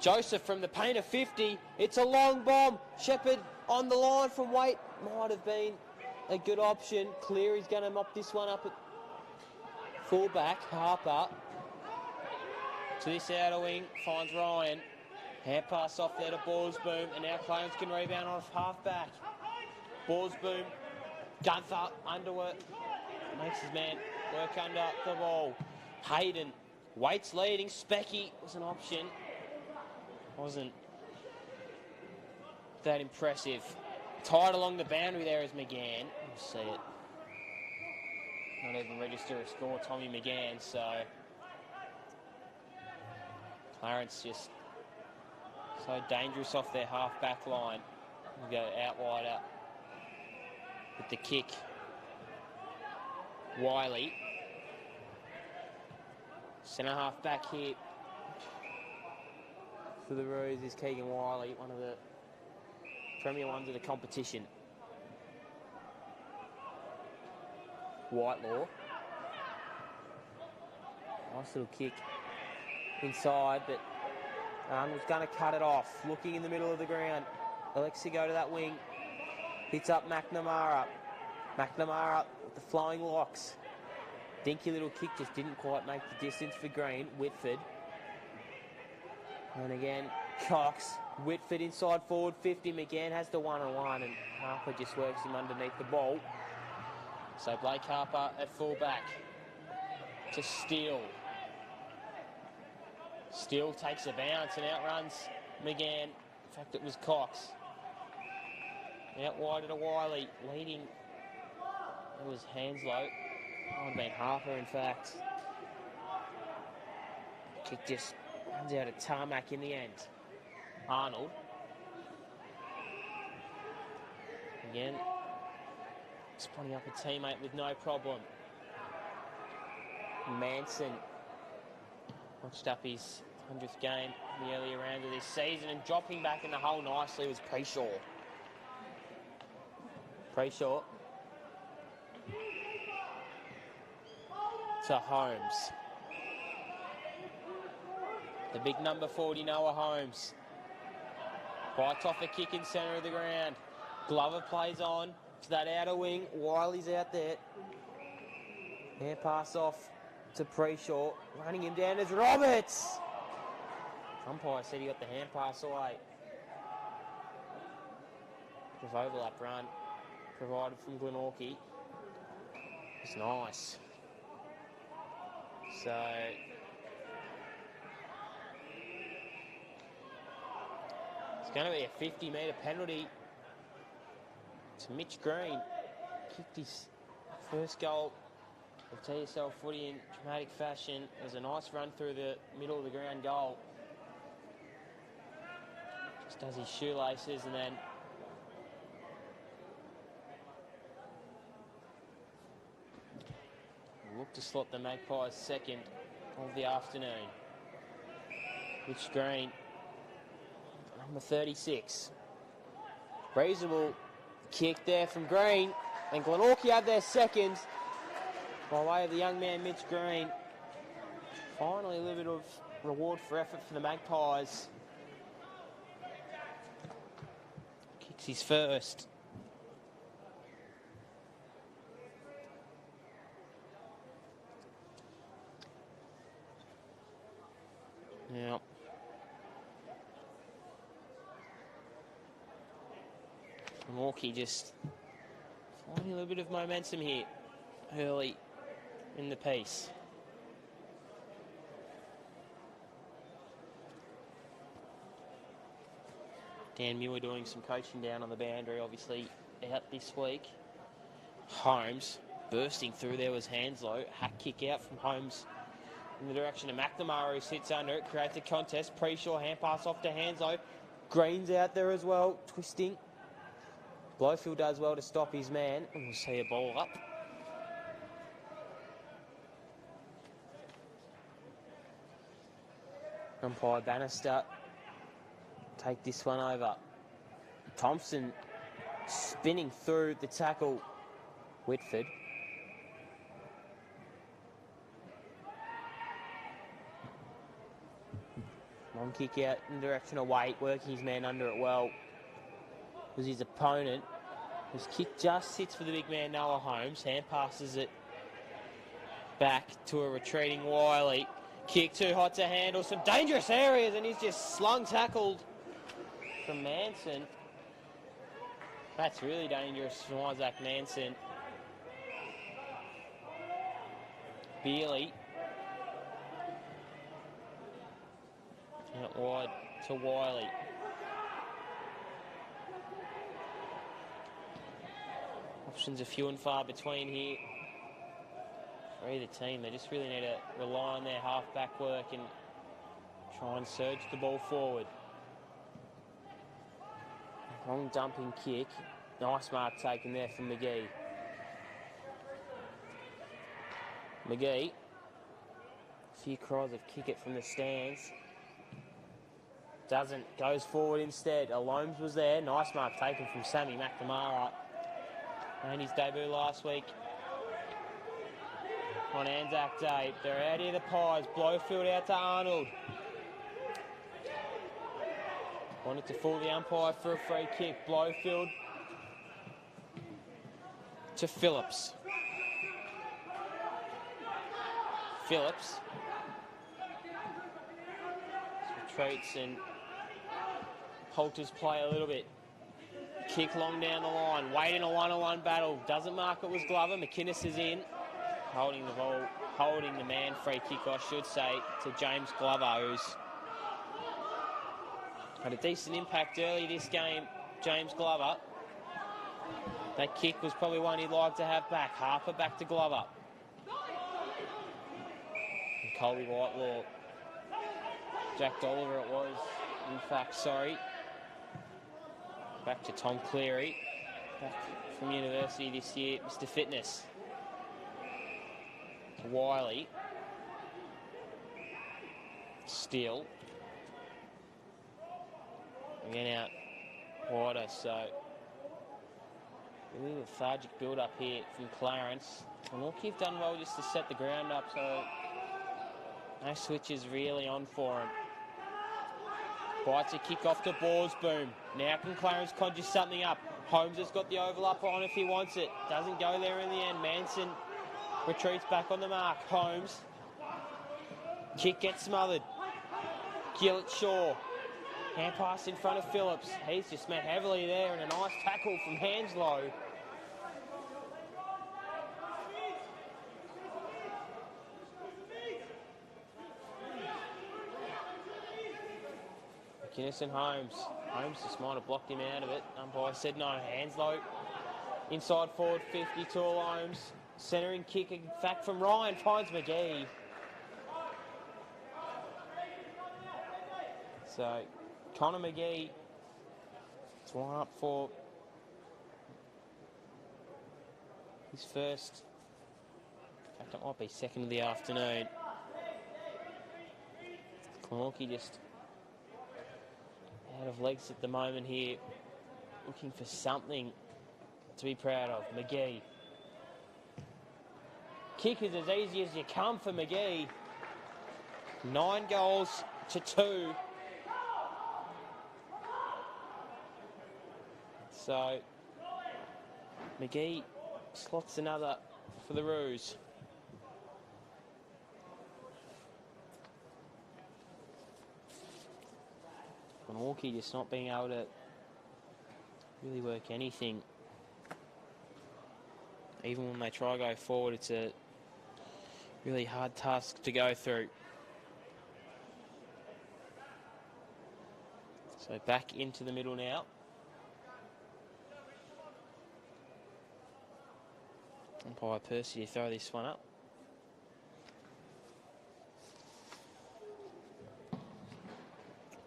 Joseph from the paint of 50. It's a long bomb. Shepherd on the line from Waite. Might have been a good option. Cleary's going to mop this one up at fullback. Harper to this outer wing. Finds Ryan. Hand pass off there to Borsboom. And now Clarence can rebound off half-back. Borsboom. Gunther underwork. Makes his man work under the ball. Hayden. Waite's leading. Specky was an option. Wasn't that impressive. Tied along the boundary there is McGann. We'll see it. Not even register a score, Tommy McGann, so Clarence just so dangerous off their half-back line. We go out wider with the kick. Wiley. Centre half-back here for the Roos is Keegan Wiley, one of the premier ones of the competition. Whitelaw. Nice little kick inside, but was going to cut it off. Looking in the middle of the ground. Alexi go to that wing. Hits up McNamara. McNamara with the flowing locks. Dinky little kick just didn't quite make the distance for Green. Whitford. And again, Cox. Whitford inside forward 50. McGann has the one-on-one and Harper just works him underneath the ball. So Blake Harper at full-back to Steele. Steele takes a bounce and outruns McGann. In fact, it was Cox. Out wide to Wiley, leading. It was Hanslow. Might have been Harper, in fact. Kick just runs out of tarmac in the end. Arnold. Again, spotting up a teammate with no problem. Manson watched up his 100th game in the earlier round of this season, and dropping back in the hole nicely was Preshaw. Preshaw to Holmes. The big number 40, Noah Holmes. Bites off a kick in centre of the ground. Glover plays on to that outer wing. Wiley's out there. Hand pass off to Preshaw. Running him down is Roberts. Umpire said he got the hand pass away. With overlap run provided from Glenorchy. It's nice. So it's going to be a 50-metre penalty to Mitch Green. Kicked his first goal of TSL footy in dramatic fashion. It was a nice run through the middle of the ground goal. Just does his shoelaces and then look to slot the Magpies second of the afternoon. Mitch Green, number 36. Reasonable kick there from Green, and Glenorchy have their second by way of the young man Mitch Green. Finally a little bit of reward for effort for the Magpies. Kicks his first. Now, Glenorchy just finding a little bit of momentum here early in the piece. Dan Muir doing some coaching down on the boundary, obviously out this week. Holmes bursting through there was Hanslow. Hack kick out from Holmes in the direction of McNamara, who sits under it, creates a contest. Preshaw hand pass off to Hanslow. Green's out there as well, twisting. Blofield does well to stop his man, and we'll see a ball up. Umpire Bannister take this one over. Thompson spinning through the tackle. Whitford. Long kick out in the direction of Waite, working his man under it well. Was his opponent. His kick just sits for the big man Noah Holmes. Hand passes it back to a retreating Wiley. Kick too hot to handle. Some dangerous areas, and he's just slung tackled from Manson. That's really dangerous from Isaac Manson. Bealey. Out wide to Wiley. Options are few and far between here for either team. They just really need to rely on their half-back work and try and surge the ball forward. Long dumping kick. Nice mark taken there from McGee. McGee. A few cries of kick it from the stands. Doesn't. Goes forward instead. Alomes was there. Nice mark taken from Sammy McNamara. Made his debut last week on Anzac Day. They're out here, the Pies. Blowfield out to Arnold. Wanted to fool the umpire for a free kick. Blowfield to Phillips. Phillips retreats and halters play a little bit. Kick long down the line. Waiting a one-on-one battle. Doesn't mark it was Glover. McInnes is in. Holding the ball. Holding the man. Free kick, I should say, to James Glover, who's had a decent impact early this game. James Glover. That kick was probably one he'd like to have back. Harper back to Glover. And Colby Whitelaw. Jack Dolliver it was. In fact, sorry. Back to Tom Cleary. Back from university this year. Mr. Fitness. Wiley. Steele. Again out wider, so really lethargic build-up here from Clarence. Glenorchy have done well just to set the ground up, so no switches really on for him. Bites a kick off to Borsboom. Now can Clarence conjure something up? Holmes has got the overlap on if he wants it. Doesn't go there in the end. Manson retreats back on the mark. Holmes. Kick gets smothered. Gillett Shaw. Hand pass in front of Phillips. He's just met heavily there, and a nice tackle from Hanslow. McInnes and Holmes. Holmes just might have blocked him out of it. Umpire said no. Hanslow inside forward 50 to Holmes. Centering kick, in fact, from Ryan. Finds McGee. So Connor McGee, it's one up for his first, in fact it might be second of the afternoon. Glenorchy just out of legs at the moment here, looking for something to be proud of. McGee. Kick is as easy as you come for McGee. 9 goals to 2. So, McGee slots another for the Roos. Glenorchy just not being able to really work anything. Even when they try to go forward, it's a really hard task to go through. So back into the middle now. Umpire Percy to throw this one up.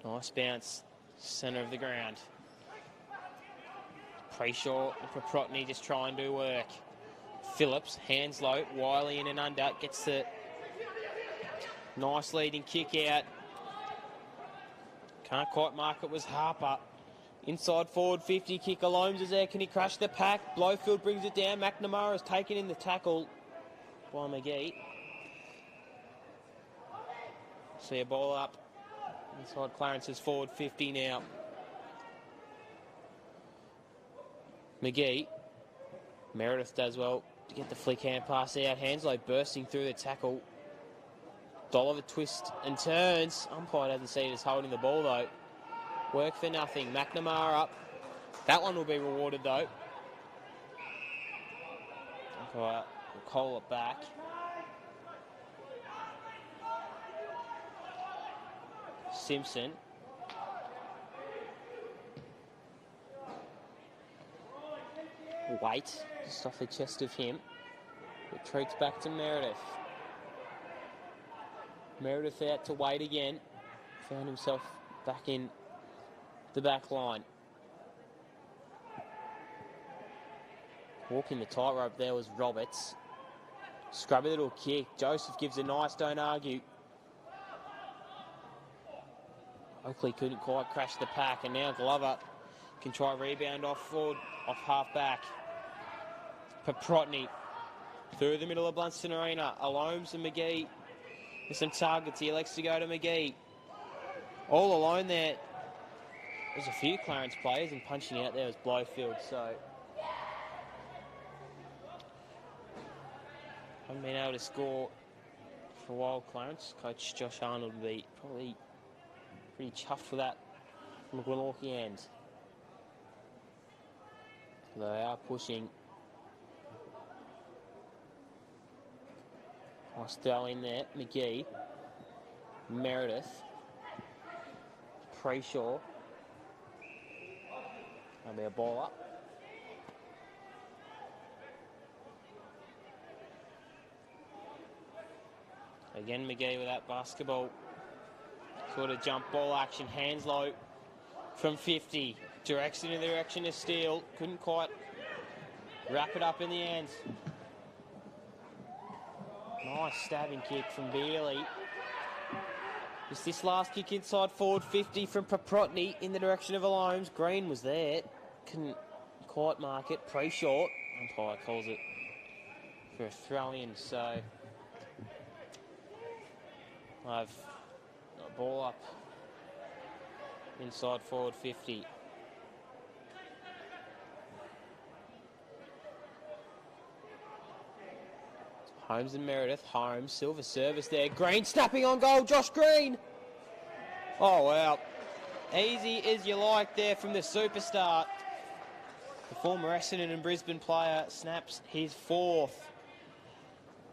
Nice bounce, centre of the ground. Preshaw and Paprotny just try and do work. Phillips, Hanslow, Wiley in and under, gets the nice leading kick out. Can't quite mark it, was Harper. Inside forward 50 kick. Alomes is there. Can he crush the pack? Blowfield brings it down. McNamara has taken in the tackle by McGee. See a ball up. Inside Clarence's forward 50 now. McGee. Meredith does well to get the flick hand pass out. Hanslow bursting through the tackle. Dolliver twists and turns. Umpire doesn't see it as holding the ball though. Work for nothing. McNamara up. That one will be rewarded though. Umpire will call it back. Simpson. Wait, just off the chest of him. Retreats back to Meredith. Meredith out to Wade again. found himself back in the back line. Walking the tightrope there was Roberts. Scrubby little kick. Joseph gives a nice don't argue. Oakley couldn't quite crash the pack, and now Glover can try rebound off forward, off half back. Paprotny through the middle of Blundstone Arena. Alomes and McGee with some targets. He elects to go to McGee. All alone there. There's a few Clarence players, and punching out there was Blowfield, so haven't been able to score for a while, Clarence. Coach Josh Arnold will be probably pretty chuffed for that from the Glenorchy end. They are pushing. Nice throw in there. McGee. Meredith. Preshaw. That'll be a ball up. Again, McGee with that basketball. Sort of jump ball action. Hands low from 50. Directs in the direction of Steele. Couldn't quite wrap it up in the end. Nice stabbing kick from Bealey. Just this last kick inside forward 50 from Paprotny in the direction of Alomes. Green was there. Couldn't quite mark it. Pre-short. Umpire calls it for a throw-in, so I've got a ball up inside forward 50. Holmes and Meredith. Holmes, silver service there. Green snapping on goal. Josh Green. Oh, wow. Easy as you like there from the superstar. The former Essendon and Brisbane player snaps his fourth.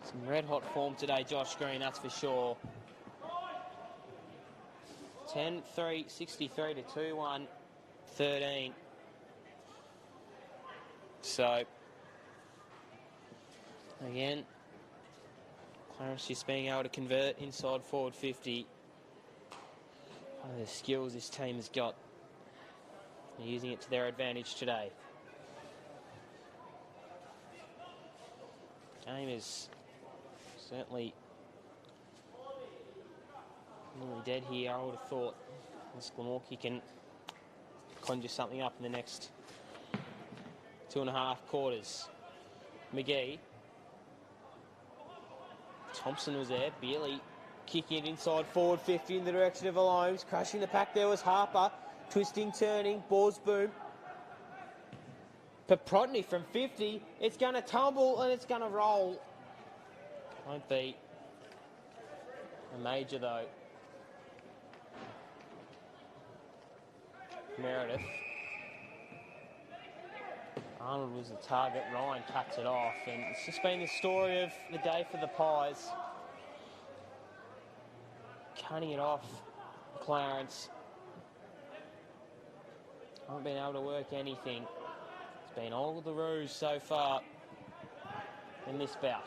Some red-hot form today, Josh Green, that's for sure. 10-3, 63 to 2-1, 13. So, again, Clarence just being able to convert inside forward 50. One of the skills this team has got. They're using it to their advantage today. Game is certainly nearly dead here. I would have thought this Glenorchy can conjure something up in the next 2.5 quarters. McGee. Thompson was there. Bealey kicking it inside forward 50 in the direction of Alomes. Crashing the pack there was Harper. Twisting, turning. Balls boom. Paprotny from 50. It's going to tumble and it's going to roll. Won't be a major though. Meredith. Arnold was the target. Ryan cuts it off, and it's just been the story of the day for the Pies. Cutting it off, Clarence. Haven't been able to work anything. It's been all the ruse so far in this bout.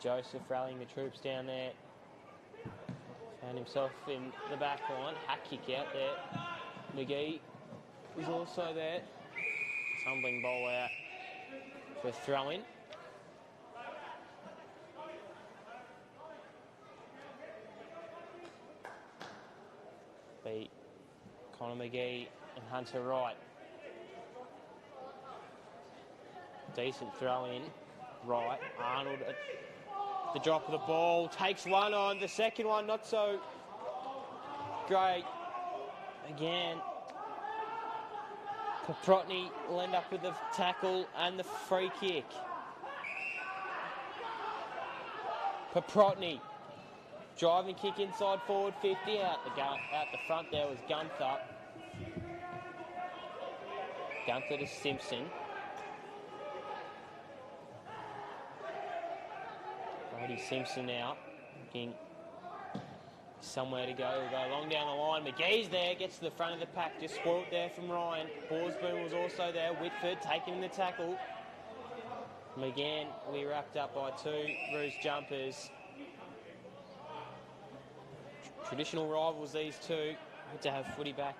Joseph rallying the troops down there. Found himself in the back line. Hack kick out there. McGee was also there. Tumbling ball out for a throw-in. Beat Connor McGee and Hunter Wright. Decent throw-in. Right, Arnold at the drop of the ball, takes one on, the second one not so great. Again, Paprotny will end up with the tackle and the free kick. Paprotny, driving kick inside forward 50, out the front there was Gunther. Gunther to Simpson. Brody Simpson out, looking somewhere to go. We'll go long down the line. McGee's there, gets to the front of the pack, just spoilt there from Ryan. Horsburn was also there. Whitford taking the tackle. And again, we wrapped up by 2 Roos jumpers. Traditional rivals, these two. Good to have footy back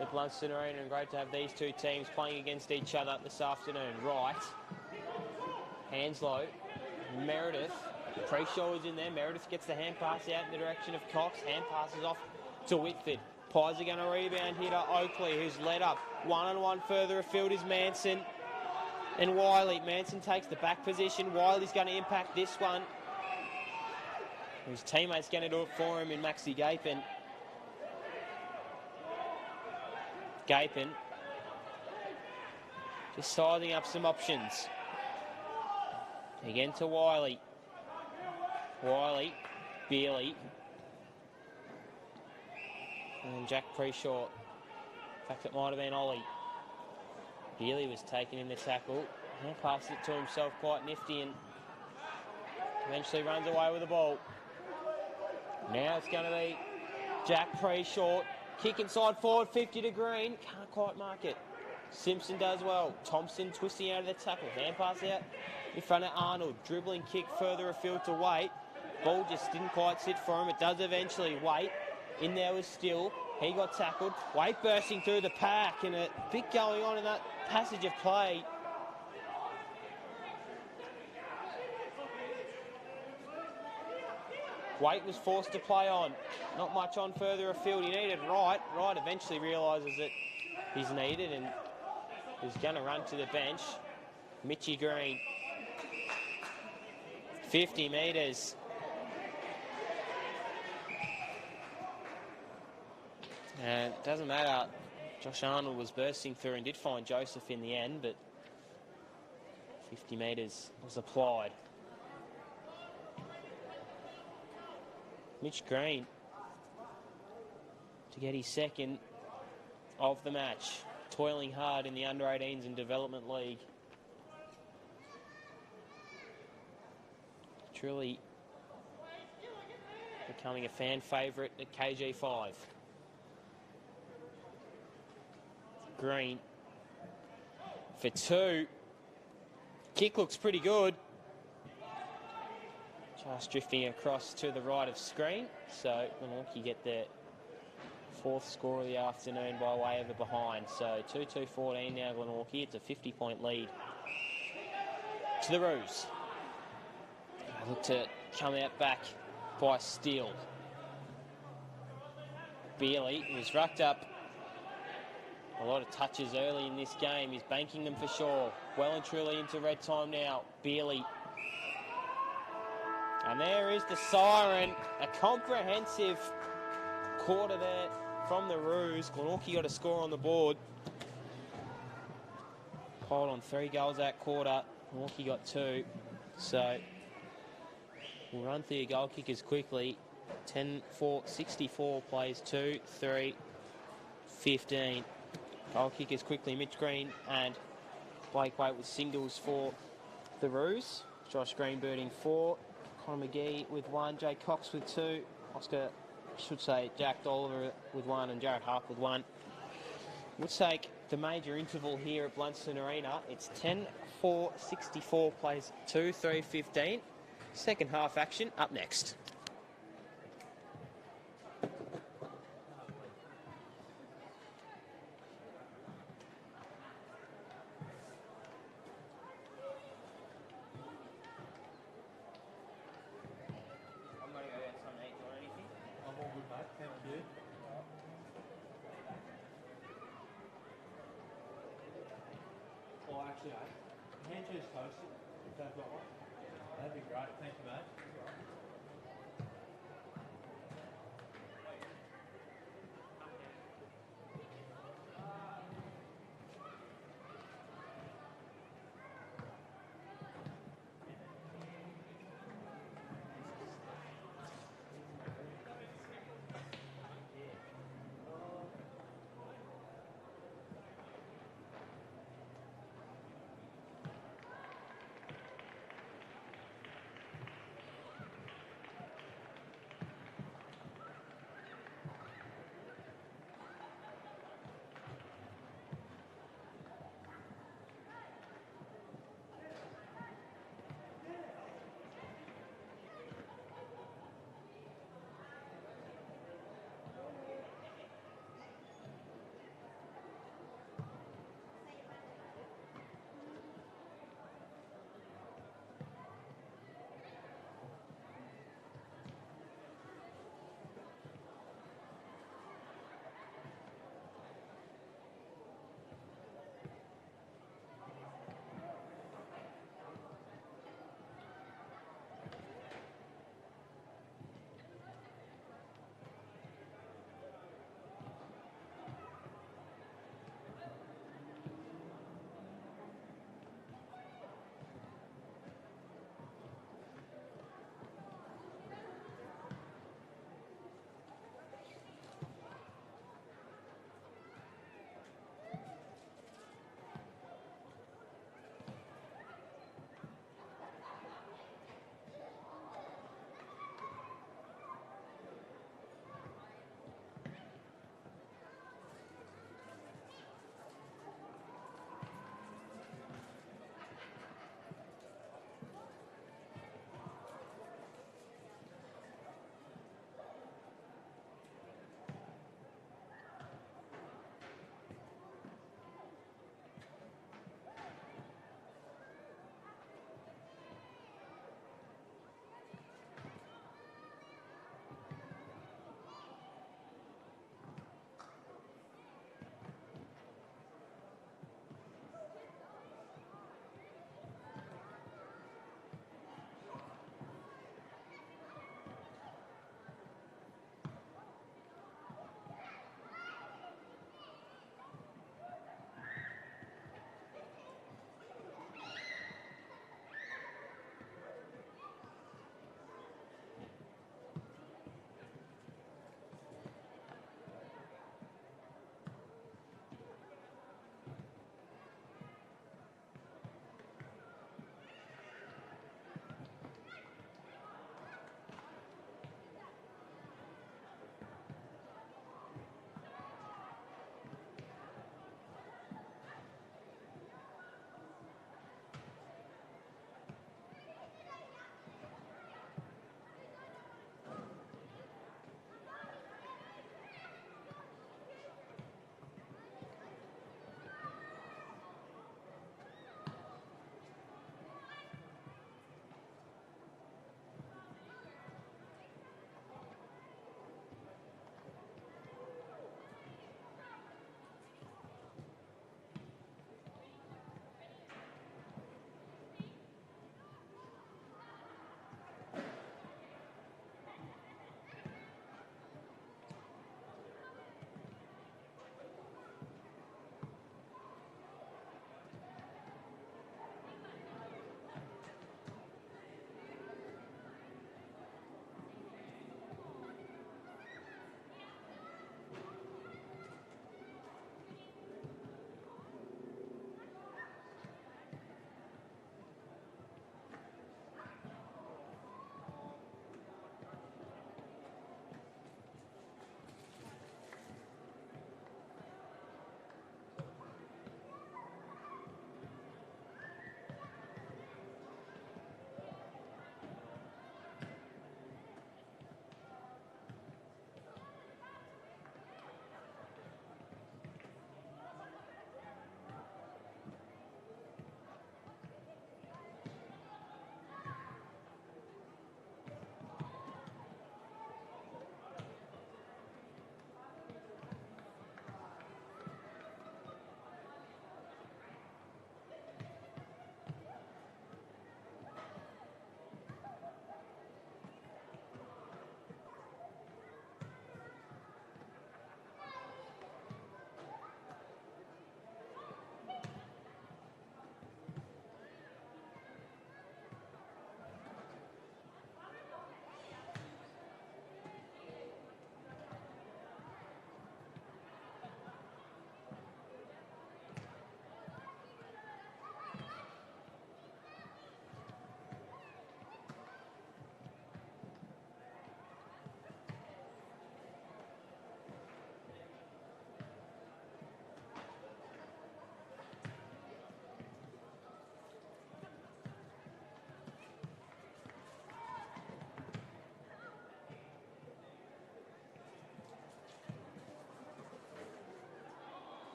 at Blundstone Arena, and great to have these two teams playing against each other this afternoon. Right, Hanslow, Meredith, Pre-Shaw is in there. Meredith gets the hand pass out in the direction of Cox. Hand passes off to Whitford. Pies are going to rebound here to Oakley, who's led up. One-on-one further afield is Manson and Wiley. Manson takes the back position. Wiley's going to impact this one. His teammate's going to do it for him in Maxi Gapin. Gapin just sizing up some options. Again to Wiley. Wiley, Beerley, and Jack Preshaw. In fact, it might have been Ollie. Beerley was taken in the tackle. He passes it to himself quite nifty and eventually runs away with the ball. Now it's going to be Jack Preshaw. Kick inside forward, 50 to Green. Can't quite mark it. Simpson does well. Thompson twisting out of the tackle. Hand pass out in front of Arnold. Dribbling kick further afield to Waite. Ball just didn't quite sit for him. It does eventually. Waite in there was Still. He got tackled. Waite bursting through the pack, and a bit going on in that passage of play. Waite was forced to play on. Not much on further afield. He needed Wright. Wright eventually realises that he's needed and is going to run to the bench. Mitchy Green. 50 metres. And it doesn't matter. Josh Arnold was bursting through and did find Joseph in the end, but 50 metres was applied. Mitch Green to get his second of the match. Toiling hard in the under-18s and development league. Truly becoming a fan favourite at KG5. Green for 2. Kick looks pretty good. Just drifting across to the right of screen. So Glenorchy get their 4th score of the afternoon by way of a behind. So 2-2-14 now Glenorchy. It's a 50-point lead to the Roos. Look to come out back by Steele. Beerley was rucked up. A lot of touches early in this game. He's banking them for sure. Well and truly into red time now. Beerley. And there is the siren. A comprehensive quarter there from the Roos. Glenorchy got a score on the board. Piled on 3 goals that quarter. Glenorchy got 2. So we'll run through your goal kickers quickly. 10-4-64 plays 2, 3, 15. Goal kickers quickly. Mitch Green and Blake Waite with singles for the Roos. Josh Greenbirding 4. Connor McGee with 1. Jay Cox with 2. Oscar, I should say, Jack Oliver with 1 and Jared Harp with 1. We'll take the major interval here at Blundstone Arena. It's 10-4-64 plays 2, 3, 15. Second half action up next. Hand cheese toast, if they've got one. That'd be great, thank you, mate.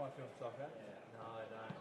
want to film soccer? No, I don't.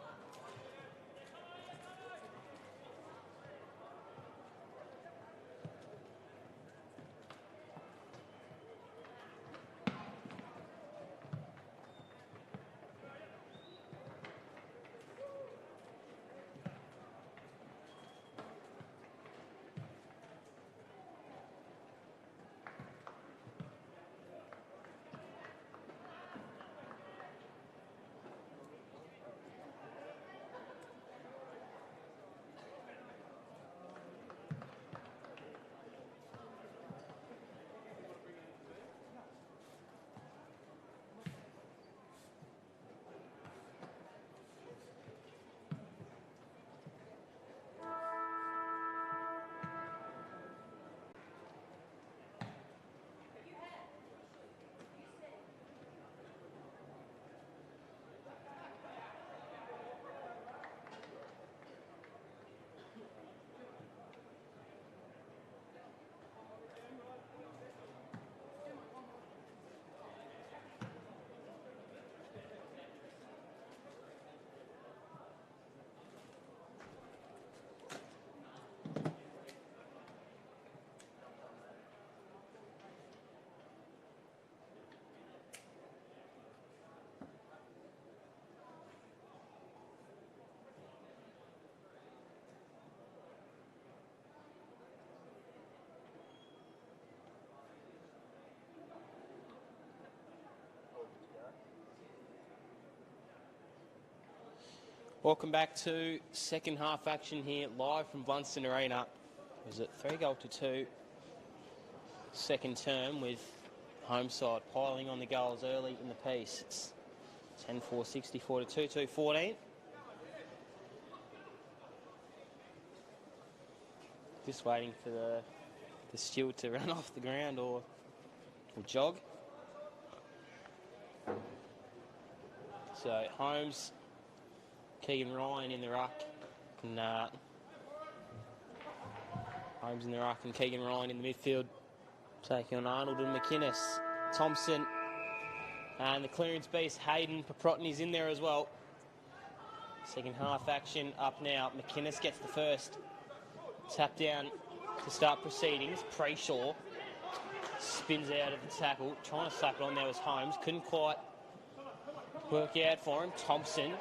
Welcome back to second half action here, live from Blundstone Arena. It was at 3-2 second term, with home side piling on the goals early in the piece. It's 10-4, 64 to 2-2-14. Just waiting for the steward to run off the ground or jog. So Holmes, Keegan Ryan in the ruck, and Holmes in the ruck and Keegan Ryan in the midfield, taking on Arnold and McInnes. Thompson and the clearance beast Hayden Paprotny's in there as well. Second half action up now. McInnes gets the first tap down to start proceedings. Preshaw spins out of the tackle, trying to slap it on there was Holmes, couldn't quite work out for him. Thompson,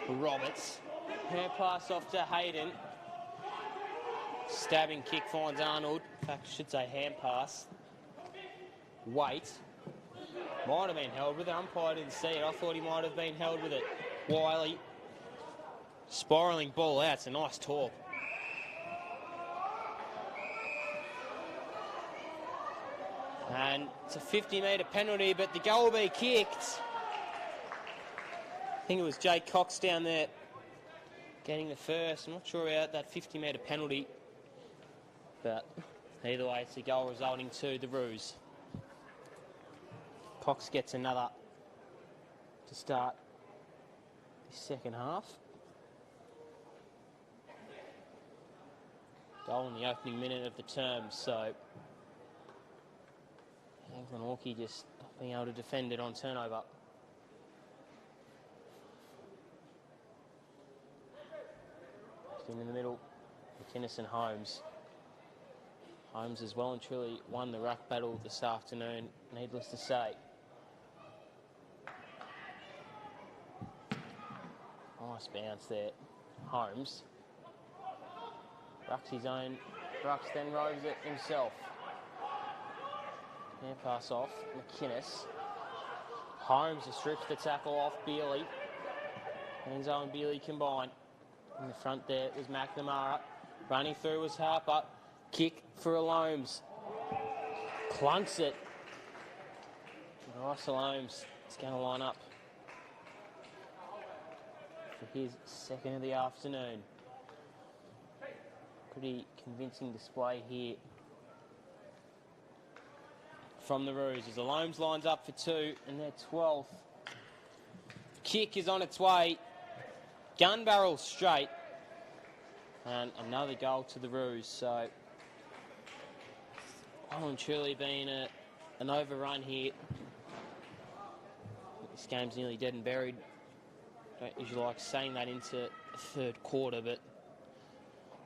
Roberts, hand pass off to Hayden. Stabbing kick finds Arnold. In fact, I should say hand pass. Wait. Might have been held with it. Umpire didn't see it. I thought he might have been held with it. Wiley. Spiralling ball out. It's a nice talk. And it's a 50-metre penalty, but the goal will be kicked. I think it was Jake Cox down there getting the first. I'm not sure about that 50-metre penalty. But either way, it's a goal resulting to the Roos. Cox gets another to start the second half. Goal in the opening minute of the term, so Glenorchy just not being able to defend it on turnover. In the middle, McInnes and Holmes. Holmes has well and truly won the ruck battle this afternoon, needless to say. Nice bounce there. Holmes. Rucks his own. Rucks then roves it himself. Hand pass off. McInnes. Holmes has stripped the tackle off Bealey. Enzo and Bealey combine. In the front there was McNamara. Running through was Harper. Kick for Alomes. Clunks it. Nice Alomes. It's going to line up for his second of the afternoon. Pretty convincing display here from the Roos as Alomes lines up for two and their 12th. Kick is on its way. Gun barrel straight. And another goal to the Roos. So, well and truly been an overrun here. This game's nearly dead and buried Don't usually like saying that into the third quarter, but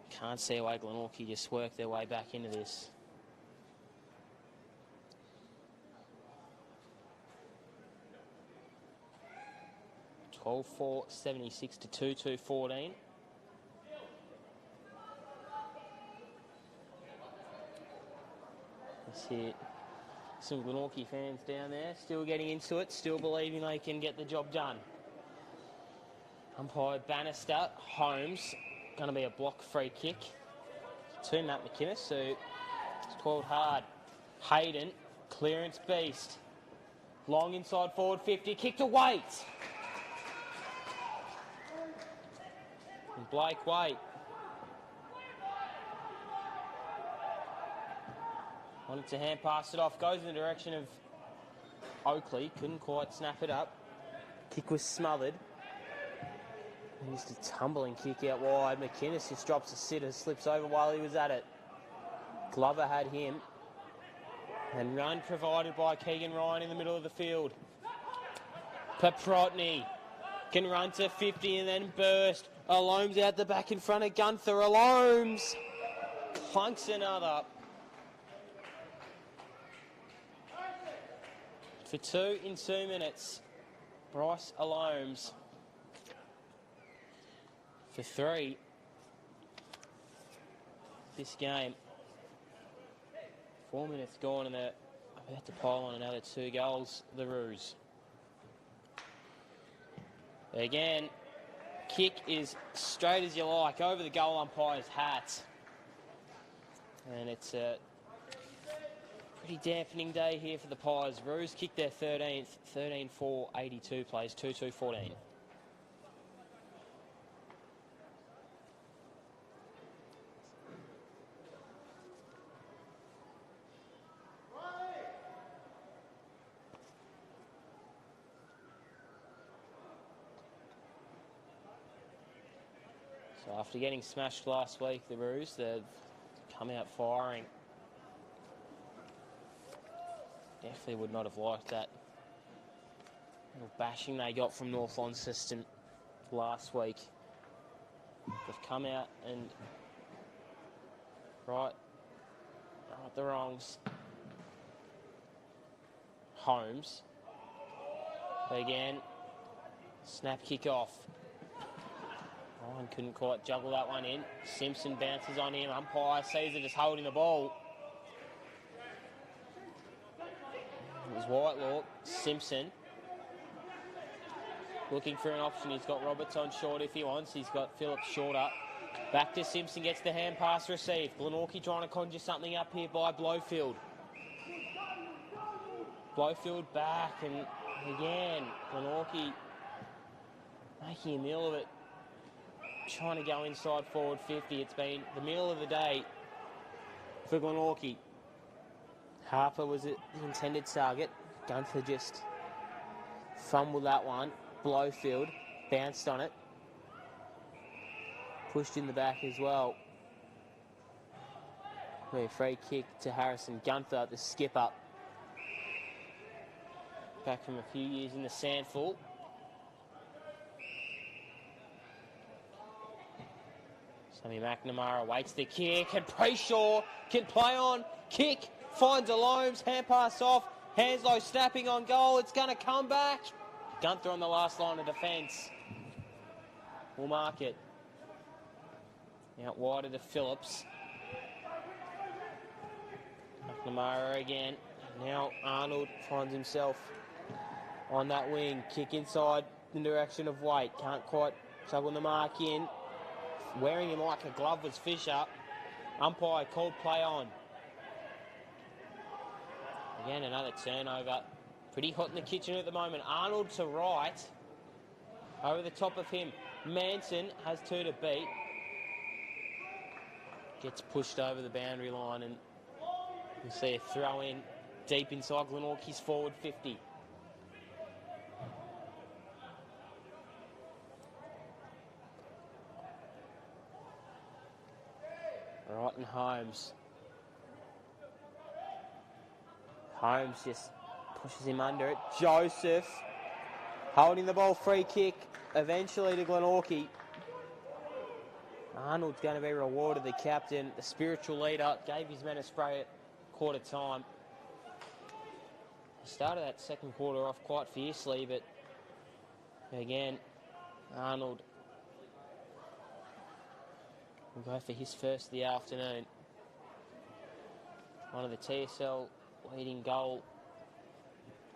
can't see why Glenorchy just work their way back into this. (12-4) 76 to 2-2-14. Let's see some Glenorchy fans down there still getting into it, still believing they can get the job done. Umpire Bannister, Holmes, going to be a block free kick to Matt McInnes, who it's 12 hard. Hayden, Clarence beast. Long inside forward 50, kick to Waite. And Blake Waite. Wanted to hand pass it off, goes in the direction of Oakley, couldn't quite snap it up. Kick was smothered. Used a tumbling kick out wide. McInnes just drops a sitter, slips over while he was at it. Glover had him. And run provided by Keegan Ryan in the middle of the field. Paprotny can run to 50 and then burst. Alome's out the back in front of Gunther. Alome's clunks another. For 2 in 2 minutes, Bryce Alome's. For 3 this game. 4 minutes gone and they're about to pile on another 2 goals, the Roos. Again, kick is straight as you like, over the goal umpire's hat. And it's a pretty dampening day here for the Pies. Roos kicked their 13th, 13-4, 82 plays, 2-2-14. So after getting smashed last week, the Roos, they've come out firing. Definitely would not have liked that little bashing they got from North Launceston last week. They've come out and right the wrongs. Holmes. Again, snap kick off. Ryan couldn't quite juggle that one in. Simpson bounces on him. Umpire sees it as holding the ball. It was Whitelaw. Simpson looking for an option. He's got Roberts on short if he wants. He's got Phillips shorter. Back to Simpson, gets the hand pass received. Glenorchy trying to conjure something up here by Blowfield. Blowfield back, and again, Glenorchy making a meal of it. Trying to go inside forward 50. It's been the meal of the day for Glenorchy. Harper was the intended target. Gunther just fumbled that one. Blowfield bounced on it. Pushed in the back as well. Free kick to Harrison. Gunther, the skipper. Back from a few years in the Sandful. Sammy McNamara waits the kick, and Brayshaw can play on. Kick, finds Alomes, hand pass off. Hanslow snapping on goal, it's going to come back. Gunther on the last line of defence. We'll mark it. Out wider to Phillips. McNamara again. Now Arnold finds himself on that wing. Kick inside in the direction of Waite. Can't quite juggle the mark in. Wearing him like a glove was Fisher. Umpire called play on. Again, another turnover. Pretty hot in the kitchen at the moment. Arnold to right. Over the top of him. Manson has 2 to beat. Gets pushed over the boundary line, and you see a throw in deep inside Glenorchy's forward 50. Right, and Holmes. Holmes just pushes him under it. Joseph Holding the ball, free kick, eventually to Glenorchy. Arnold's going to be rewarded, the captain, the spiritual leader, gave his men a spray at quarter time. He started that second quarter off quite fiercely, but again, Arnold will go for his first of the afternoon. One of the TSL leading goal,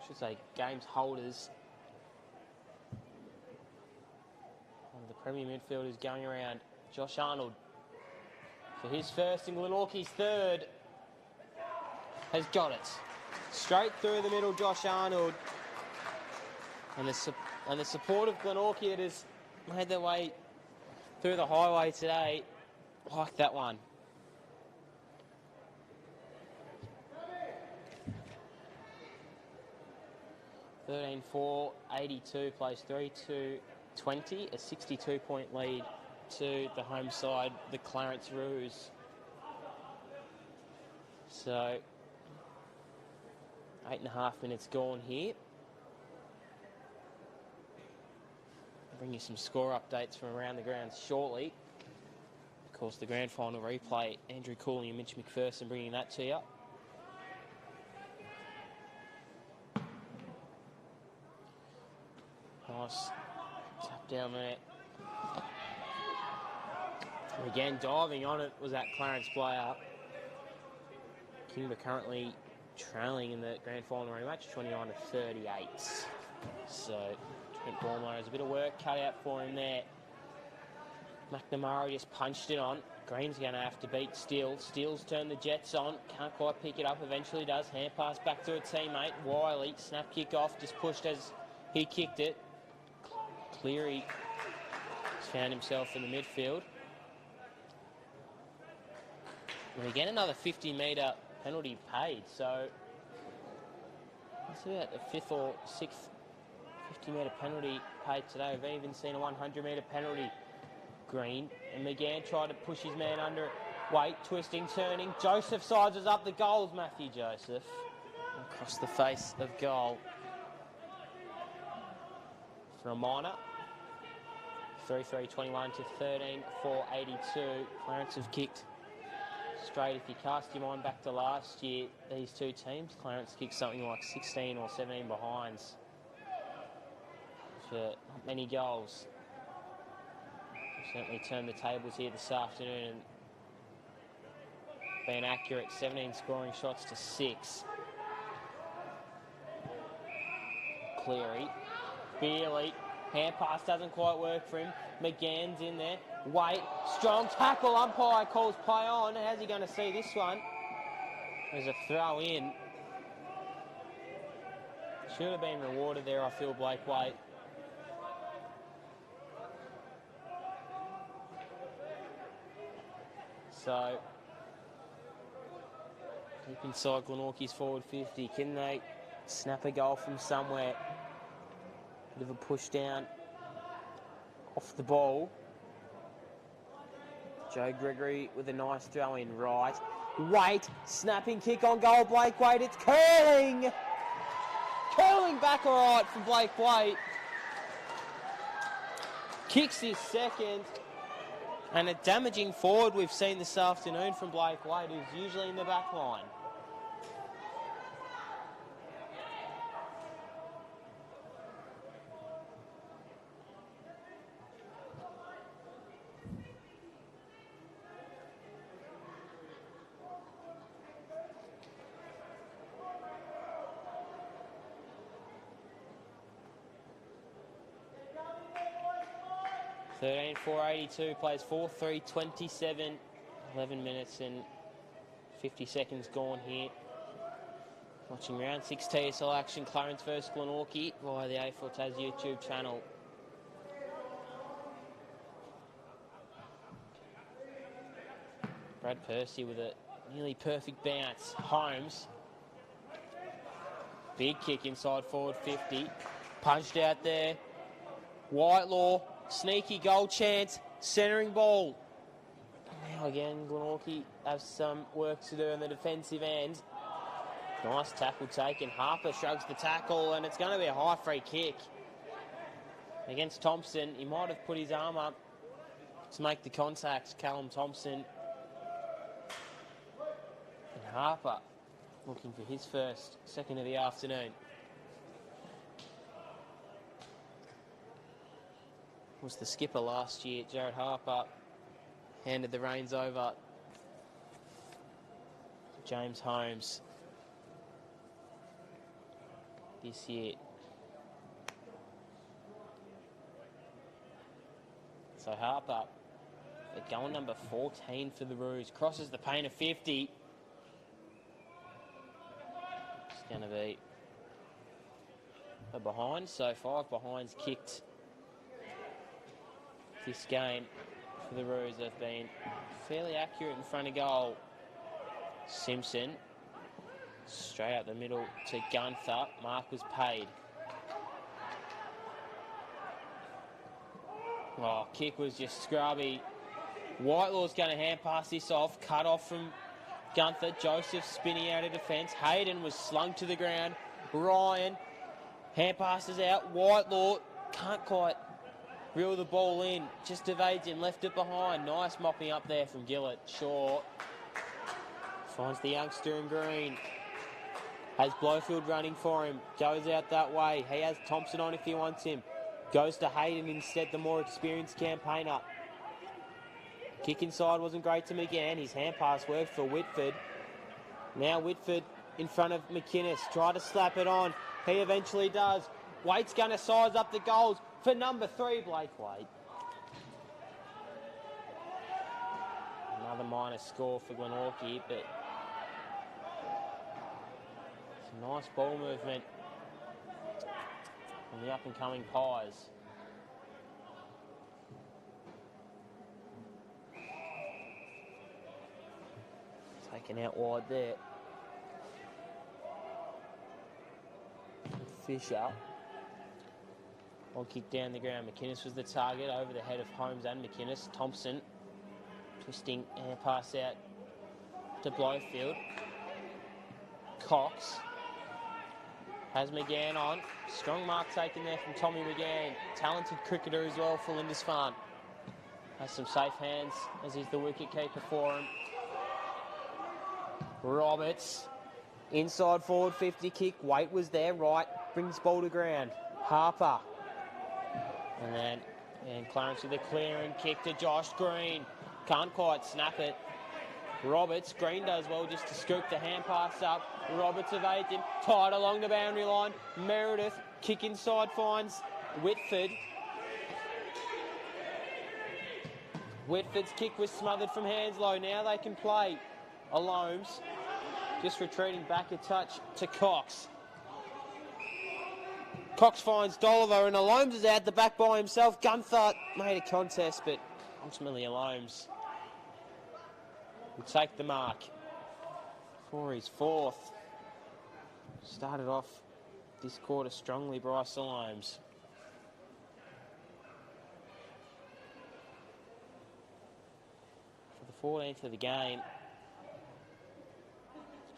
I should say games holders. One of the premier midfielders going around. Josh Arnold for his first and Glenorchy's third. Has got it. Straight through the middle, Josh Arnold. And the support of Glenorchy that has made their way through the highway today. Like that one. (13-4), 82 plays 3-2-20, a 62-point lead to the home side, the Clarence Roos. So, 8.5 minutes gone here. I'll bring you some score updates from around the grounds shortly. Of course, the grand final replay, Andrew Cooley and Mitch McPherson bringing that to you. Nice tap down there. And again, diving on it was that Clarence player. Kimber currently trailing in the grand final rematch, 29-38. So, Trent Bormler has a bit of work cut out for him there. McNamara just punched it on. Green's going to have to beat Steele. Steele's turned the Jets on. Can't quite pick it up. Eventually does. Hand pass back to a teammate. Wiley, snap kick off. Just pushed as he kicked it. Cleary has found himself in the midfield. And again, another 50-metre penalty paid. So that's about the fifth or sixth 50-metre penalty paid today. We've even seen a 100-metre penalty. Green and McGann tried to push his man under. Wait, twisting, turning. Joseph sizes up the goals. Matthew Joseph across the face of goal for a minor. 33-21 to 13-4-82. Clarence have kicked straight. If you cast your mind back to last year, these two teams, Clarence kicked something like 16 or 17 behinds for not many goals. Certainly turned the tables here this afternoon and been accurate. 17 scoring shots to 6. Cleary. Beerley. Hand pass doesn't quite work for him. McGann's in there. Wait. Strong tackle. Umpire calls play on. How's he going to see this one? There's a throw in. Should have been rewarded there, I feel, Blake Waite. So, deep inside Glenorchy's forward 50. Can they snap a goal from somewhere? Bit of a push down off the ball. Joe Gregory with a nice throw in right. Waite, snapping kick on goal, Blake Waite. It's curling! Curling back all right for Blake Waite. Kicks his second. And a damaging forward we've seen this afternoon from Blake Waite, who's usually in the back line. (13-4-82) plays 4-3-27. 11 minutes and 50 seconds gone here. Watching round 6 TSL action, Clarence versus Glenorchy via the A4 Tas YouTube channel. Brad Percy with a nearly perfect bounce. Holmes. Big kick inside forward 50. Punched out there. Whitelaw. Sneaky goal chance, centering ball. Now again, Glenorchy have some work to do in the defensive end. Nice tackle taken. Harper shrugs the tackle, and it's going to be a high free kick. against Thompson. He might have put his arm up to make the contact. Callum Thompson. And Harper looking for his second of the afternoon. Was the skipper last year. Jared Harper handed the reins over to James Holmes this year. So Harper, at goal number 14 for the Roos, crosses the paint of 50. It's going to be a behind. So 5 behinds kicked this game for the Roos. They've been fairly accurate in front of goal. Simpson, straight up the middle to Gunther. Mark was paid. Oh, kick was just scrubby. Whitelaw's going to hand pass this off. Cut off from Gunther. Joseph spinning out of defence. Hayden was slung to the ground. Ryan, hand passes out. Whitelaw can't quite reel the ball in. Just evades him. Left it behind. Nice mopping up there from Gillett. Shaw finds the youngster in green. Has Blowfield running for him. Goes out that way. He has Thompson on if he wants him. Goes to Hayden instead, the more experienced campaigner. Kick inside wasn't great to McGann. His hand pass worked for Whitford. Now Whitford in front of McInnes. Try to slap it on. He eventually does. Waite's going to size up the goals for number 3, Blake Waite. Another minor score for Glenorchy, but some nice ball movement from the up-and-coming Pies. Taken out wide there. Fisher. One kick down the ground. McInnes was the target over the head of Holmes and McInnes. Thompson twisting and pass out to Blowfield. Cox has McGann on. Strong mark taken there from Tommy McGann. Talented cricketer as well for Lindisfarne. Has some safe hands as he's the wicket keeper for him. Roberts. Inside forward 50 kick. Waite was there. Right. Brings ball to ground. Harper. And Clarence with a clearing kick to Josh Green. Can't quite snap it. Roberts. Green does well just to scoop the hand pass up. Roberts evades him. Tied along the boundary line. Meredith. Kick inside finds Whitford. Whitford's kick was smothered from Hanslow. Now they can play. Alomes just retreating back a touch to Cox. Cox finds Dolliver and Alomes is out the back by himself. Gunther made a contest, but ultimately Alomes will take the mark for his 4th. Started off this quarter strongly, Bryce Alomes. For the 14th of the game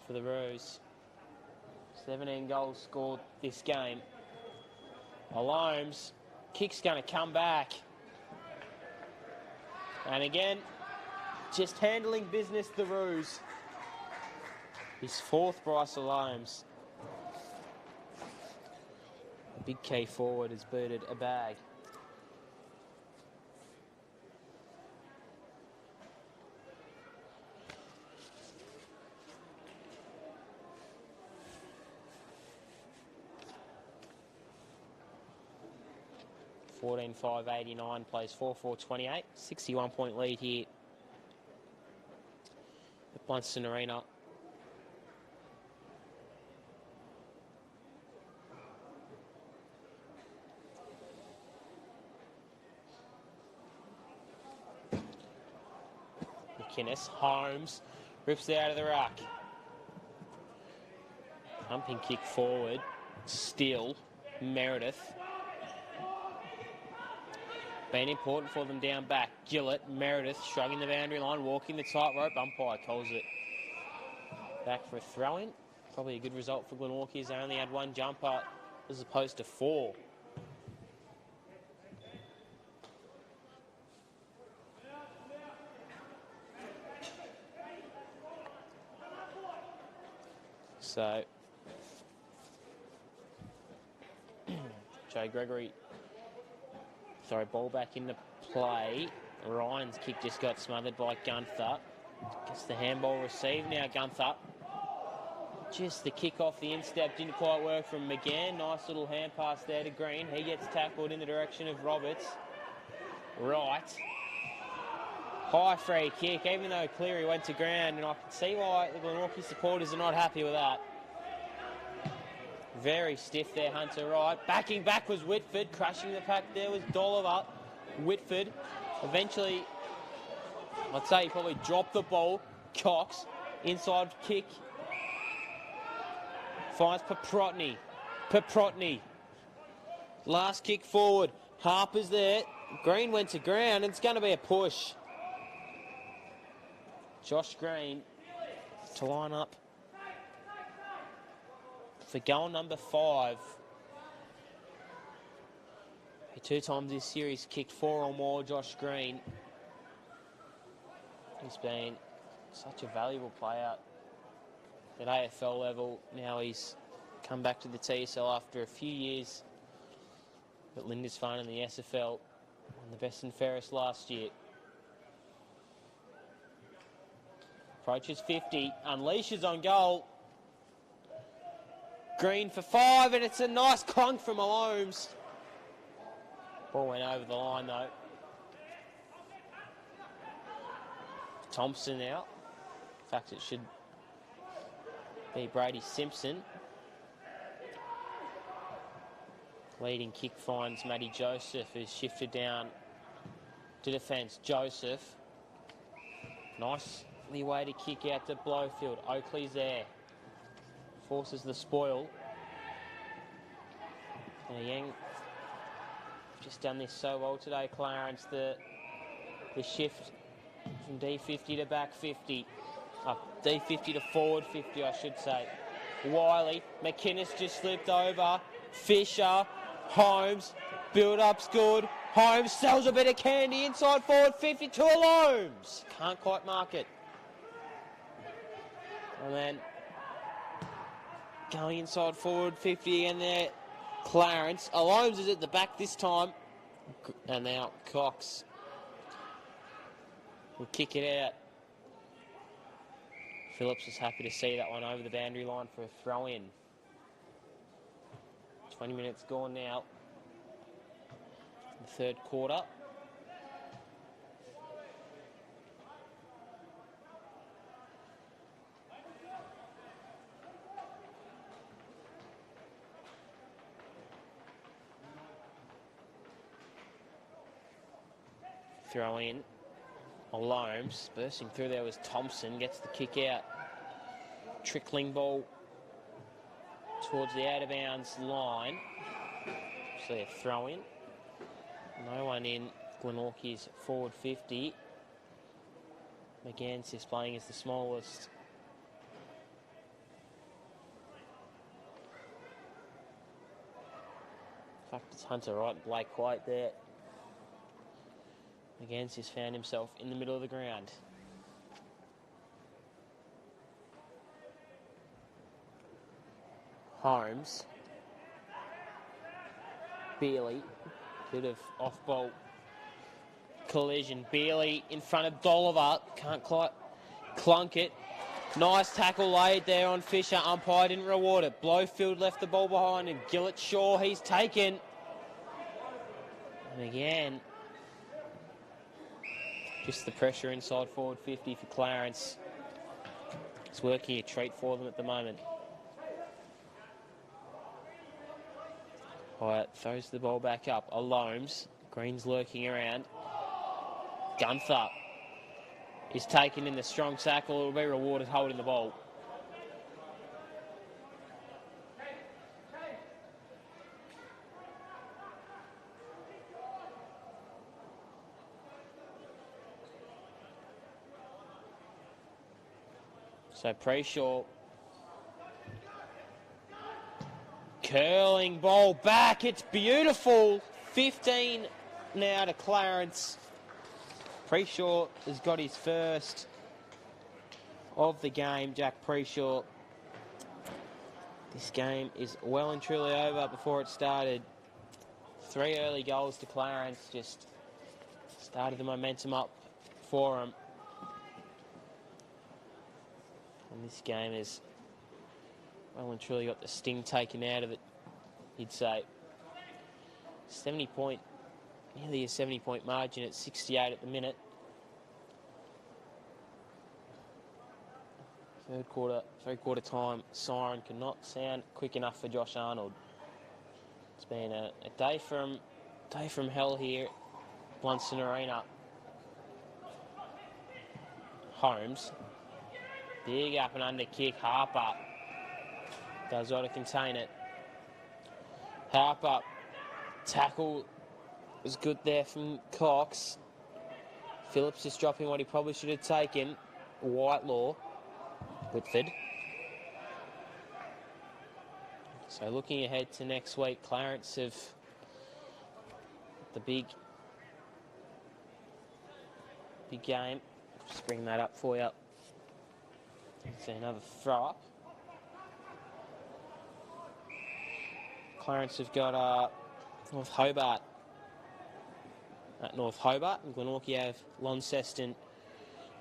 for the Roos. 17 goals scored this game. Alomes, kick's going to come back. And again, just handling business, the Roos. His 4th, Bryce Alomes. A big key forward has booted a bag. $14,589 plays 4-4-28. 61-point lead here at Blundstone Arena. McInnes, Holmes, rips it out of the ruck. Humping kick forward. Still, Meredith. Been important for them down back. Gillett, Meredith shrugging the boundary line, walking the tightrope. Umpire calls it back for a throw-in. Probably a good result for Glenorchy as they only had 1 jumper as opposed to 4. So, Joe Gregory. Sorry, ball back into play. Ryan's kick just got smothered by Gunther. Gets the handball received now, Gunther. Just the kick off the instep didn't quite work from McGann. Nice little hand pass there to Green. He gets tackled in the direction of Roberts. Right. High free kick, even though Cleary went to ground, and I can see why the Glenorchy supporters are not happy with that. Very stiff there, Hunter Wright. Backing back was Whitford. Crushing the pack there was Dolliver. Whitford eventually, I'd say he probably dropped the ball. Cox, inside kick. Finds Paprotny. Paprotny. Last kick forward. Harper's there. Green went to ground, and it's going to be a push. Josh Green to line up for goal number 5. He 2 times this series kicked 4 or more, Josh Green. He's been such a valuable player at AFL level. Now he's come back to the TSL after a few years at Lindisfarne in the SFL. Won the best and fairest last year. Approaches 50, unleashes on goal. Green for 5, and it's a nice clunk from Holmes. Ball went over the line though. Thompson out. In fact, it should be Brady Simpson. Leading kick finds Matty Joseph, who's shifted down to defence. Joseph. Nicely way to kick out to Blowfield. Oakley's there. Forces the spoil. And Yang just done this so well today, Clarence. The shift from D50 to back 50. D50 to forward 50, I should say. Wiley. McInnes just slipped over. Fisher. Holmes. Build-up's good. Holmes sells a bit of candy inside forward 50 to Holmes. Can't quite mark it. And then going inside forward 50 and there, Clarence. Holmes is at the back this time. And now Cox will kick it out. Phillips is happy to see that one over the boundary line for a throw-in. 20 minutes gone now. The third quarter. Throw in. Holmes. Bursting through there was Thompson. Gets the kick out. Trickling ball towards the out of bounds line. So a throw in. No one in Glenorchy's forward 50. McGann's displaying as the smallest. In fact, it's Hunter Wright, Blake White there. McGann's just found himself in the middle of the ground. Holmes. Bealey. Bit of off-ball collision. Bealey in front of Dolliver. Can't quite clunk it. Nice tackle laid there on Fisher. Umpire didn't reward it. Blowfield left the ball behind him. Gillett Shaw, he's taken. And again, just the pressure inside forward 50 for Clarence. It's working a treat for them at the moment. Wyatt throws the ball back up. Holmes. Green's lurking around. Gunther is taken in the strong tackle. It will be rewarded holding the ball. So Preshaw. Curling ball back. It's beautiful. 15 now to Clarence. Preshaw has got his first of the game. Jack Preshaw This game is well and truly over before it started. 3 early goals to Clarence just started the momentum up for him. And this game has well and truly got the sting taken out of it, you'd say. Nearly a 70-point margin at 68 at the minute. Third quarter time, siren cannot sound quick enough for Josh Arnold. It's been a day from hell here at Blundstone Arena. Holmes, big up and under kick. Harper does well to contain it. Harper, tackle was good there from Cox. Phillips just dropping what he probably should have taken. Whitelaw. Whitford. So looking ahead to next week, Clarence have the big game. Just bring that up for you. See another throw up. Clarence have got North Hobart. At North Hobart, and Glenorchy have Launceston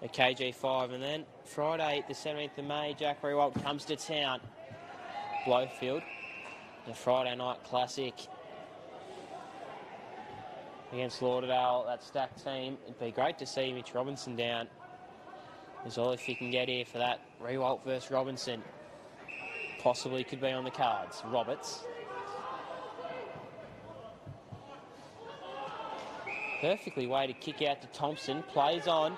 at KG5, and then Friday the 17th of May, Jack Rewalt comes to town. Blowfield, the Friday night classic against Lauderdale, that stacked team. It'd be great to see Mitch Robinson down as well if he can get here for that. Rewalt versus Robinson possibly could be on the cards. Roberts. Perfectly weighted kick out to Thompson, plays on.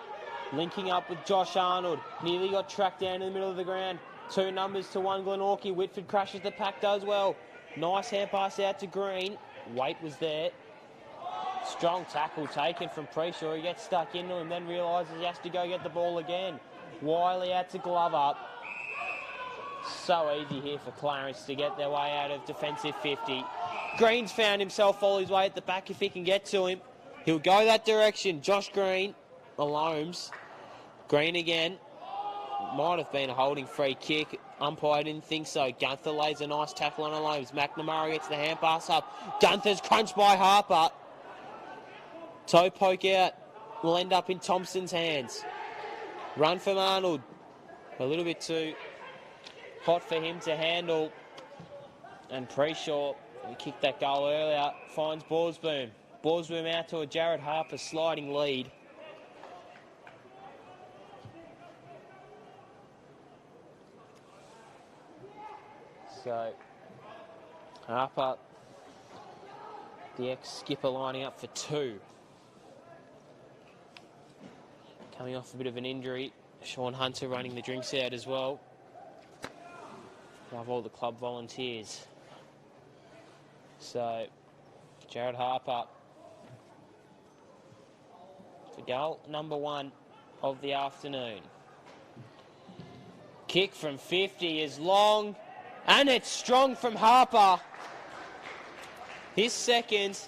Linking up with Josh Arnold. Nearly got tracked down in the middle of the ground. 2 numbers to 1 Glenorchy. Whitford crashes the pack, does well. Nice hand pass out to Green. Weight was there. Strong tackle taken from Preshaw. He gets stuck into him, then realises he has to go get the ball again. Wiley out to Glover. So easy here for Clarence to get their way out of defensive 50. Green's found himself all his way at the back if he can get to him. He'll go that direction. Josh Green. Alomes. Green again. Might have been a holding free kick. Umpire didn't think so. Gunther lays a nice tackle on Alomes. McNamara gets the hand pass up. Gunther's crunched by Harper. Toe poke out. Will end up in Thompson's hands. Run from Arnold. A little bit too hot for him to handle. And Preshaw, he kicked that goal earlier, finds Borsboom. Borsboom out to a Jared Harper sliding lead. So, Harper, the ex-skipper, lining up for 2. Coming off a bit of an injury. Sean Hunter running the drinks out as well. Love all the club volunteers. So, Jared Harper for goal number 1 of the afternoon. Kick from 50 is long, and it's strong from Harper. His second.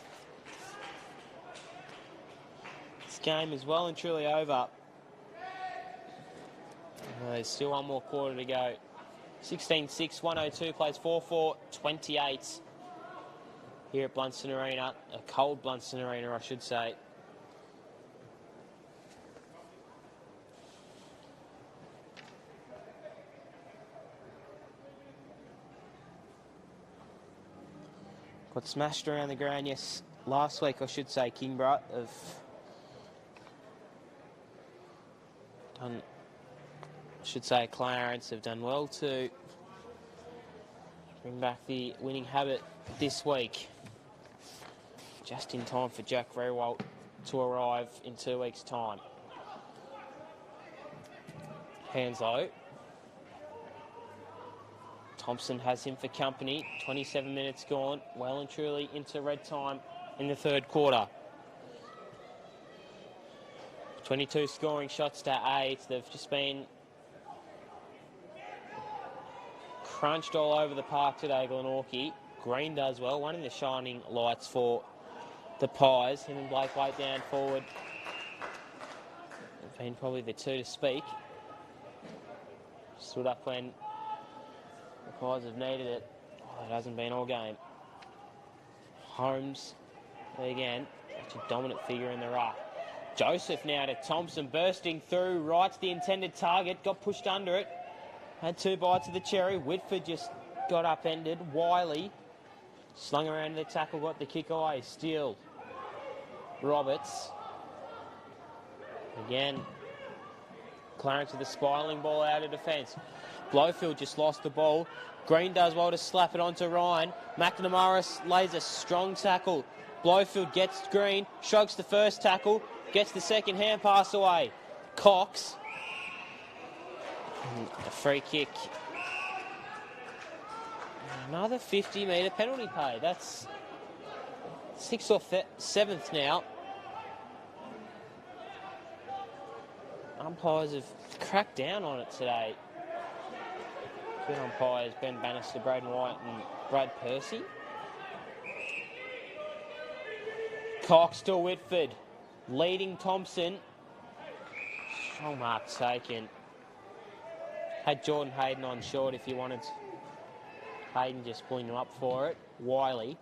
This game is well and truly over. There's still one more quarter to go. 16-6, 102, plays 4-4, 28 here at Blundstone Arena. A cold Blundstone Arena, I should say. Got smashed around the ground, yes. Last week, I should say, Kingborough have done... I should say Clarence have done well to bring back the winning habit this week. Just in time for Jack Rewalt to arrive in 2 weeks' time. Hands low. Thompson has him for company. 27 minutes gone. Well and truly into red time in the third quarter. 22 scoring shots to 8. They've just been crunched all over the park today, Glenorchy. Green does well. One of the shining lights for the Pies. Him and Blake White down forward. They've been probably the 2 to speak. Stood up when the Pies have needed it. Oh, it hasn't been all game. Holmes, again, such a dominant figure in the ruck. Joseph now to Thompson, bursting through, right to the intended target, got pushed under it. Had 2 bites of the cherry. Whitford just got upended. Wiley slung around to the tackle, got the kick away. Steele. Roberts. Again, Clarence with the spiraling ball out of defence. Blowfield just lost the ball. Green does well to slap it onto Ryan. McNamara lays a strong tackle. Blowfield gets Green, shrugs the first tackle, gets the second hand pass away. Cox. A free kick. Another 50-metre penalty pay. That's 6th or 7th now. Umpires have cracked down on it today. Good umpires, Ben Bannister, Braden White and Brad Percy. Cox to Whitford. Leading Thompson. Strong mark taken. Had Jordan Hayden on short if you wanted. Hayden just pulling him up for it. Wiley.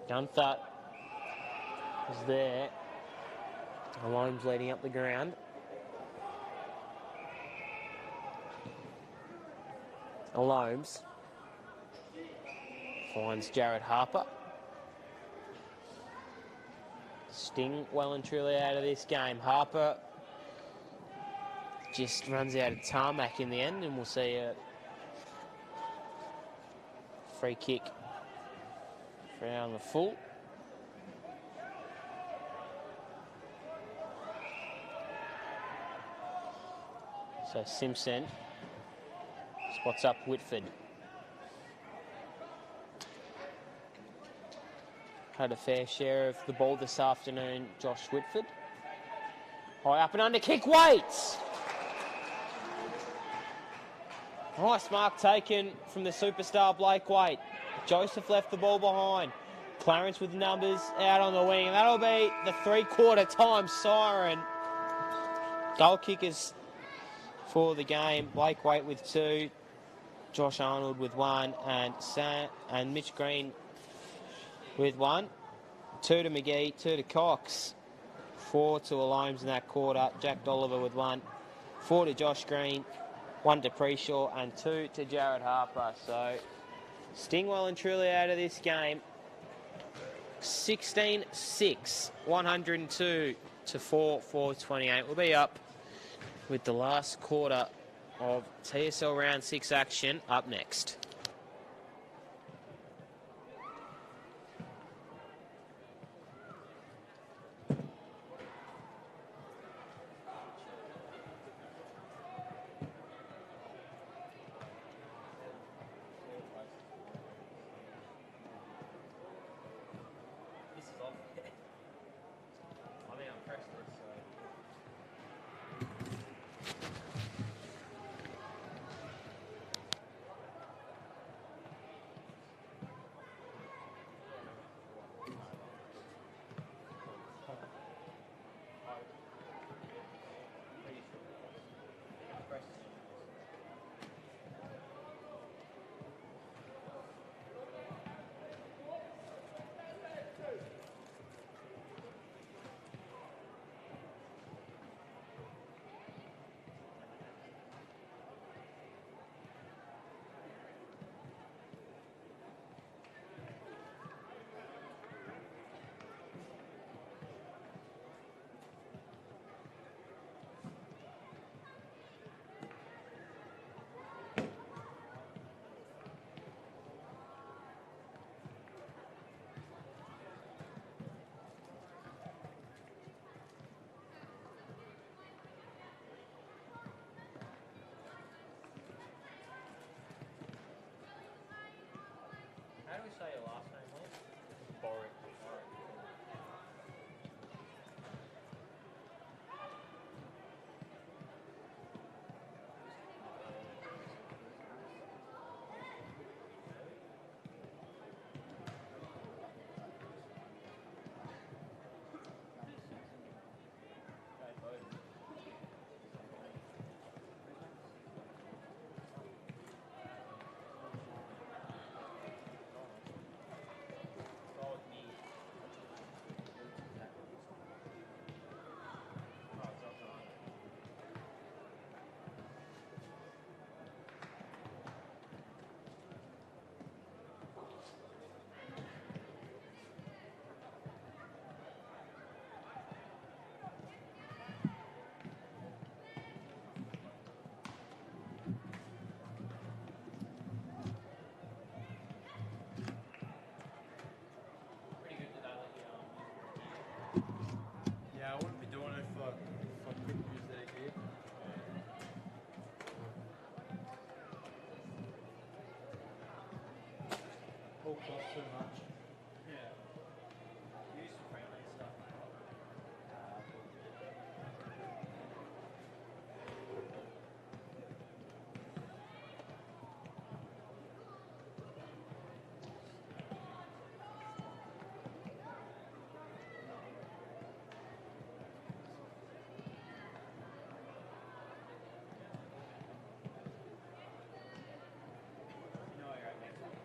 Gunther is there. Alome's leading up the ground. Alome's finds Jared Harper. Sting well and truly out of this game. Harper just runs out of tarmac in the end, and we'll see a free kick for on the full. So Simpson spots up Whitford. Had a fair share of the ball this afternoon, Josh Whitford. High up and under kick, waits. Nice mark taken from the superstar Blake Waite. Joseph left the ball behind. Clarence with numbers out on the wing. And that'll be the 3/4 time siren. Goal kickers for the game. Blake Waite with 2. Josh Arnold with 1. And Mitch Green with 1. 2 to McGee, 2 to Cox. 4 to Alomes in that quarter. Jack Dolliver with 1. 4 to Josh Green. 1 to Preshaw and 2 to Jared Harper. So Sting well and truly out of this game. 16-6, 102 to 4-4-28. We'll be up with the last quarter of TSL Round 6 action up next. costs too much. Yeah. Use some friendly stuff, mate. You know what you're at next week.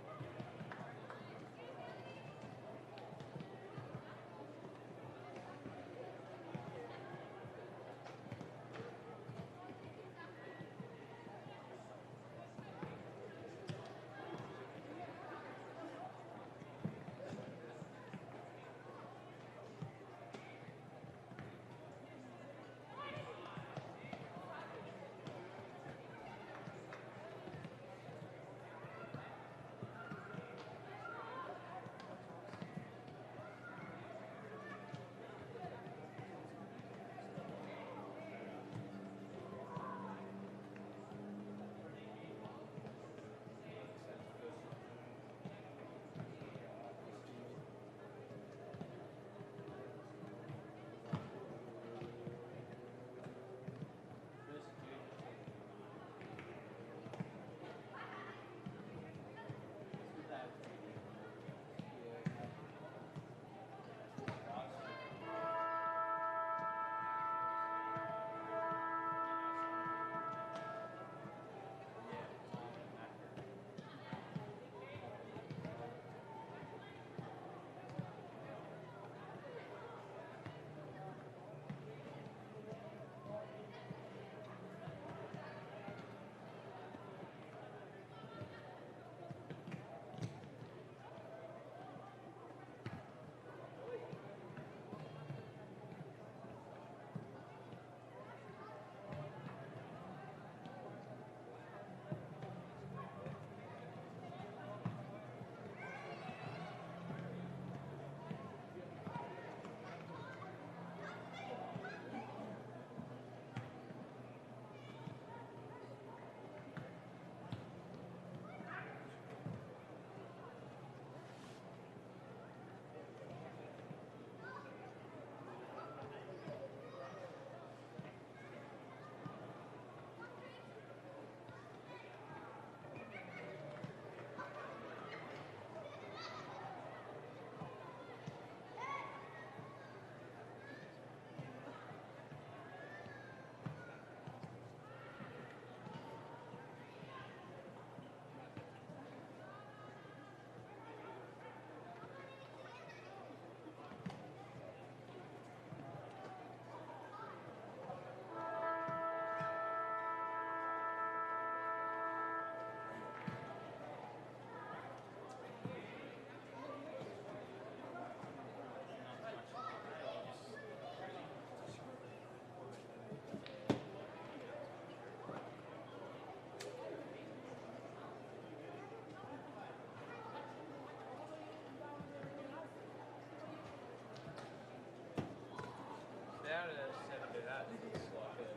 How do seven do that? It's like a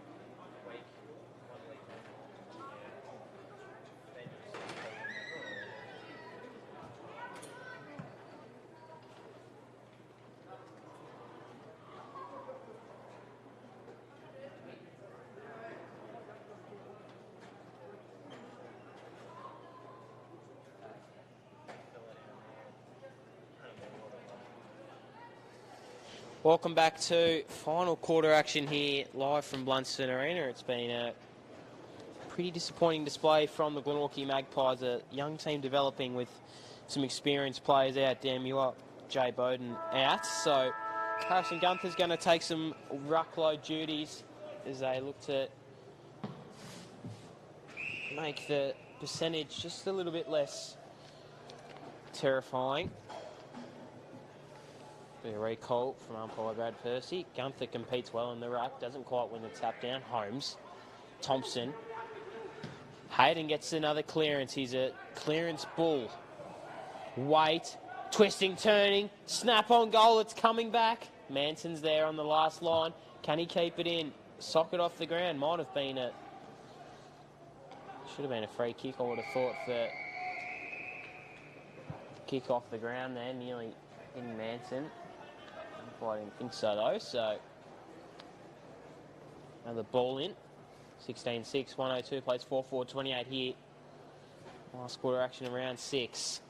week, 1 week. They just Welcome back to final quarter action here, live from Blundstone Arena. It's been a pretty disappointing display from the Glenorchy Magpies, a young team developing with some experienced players out. Damn you up, Jay Bowden out. So Harrison Gunther's going to take some ruckload duties as they look to make the percentage just a little bit less terrifying. Bit of recall from umpire Brad Percy. Gunther competes well in the ruck, doesn't quite win the tap down. Holmes, Thompson. Hayden gets another clearance. He's a clearance bull. Wait, twisting, turning, snap on goal. It's coming back. Manson's there on the last line. Can he keep it in? Socket off the ground. Might have been a... Should have been a free kick, I would have thought, kick off the ground there, nearly hitting Manson. I didn't think so though, so another ball in. 16-6, 102, plays 4-4-28 here. Last quarter action of round 6.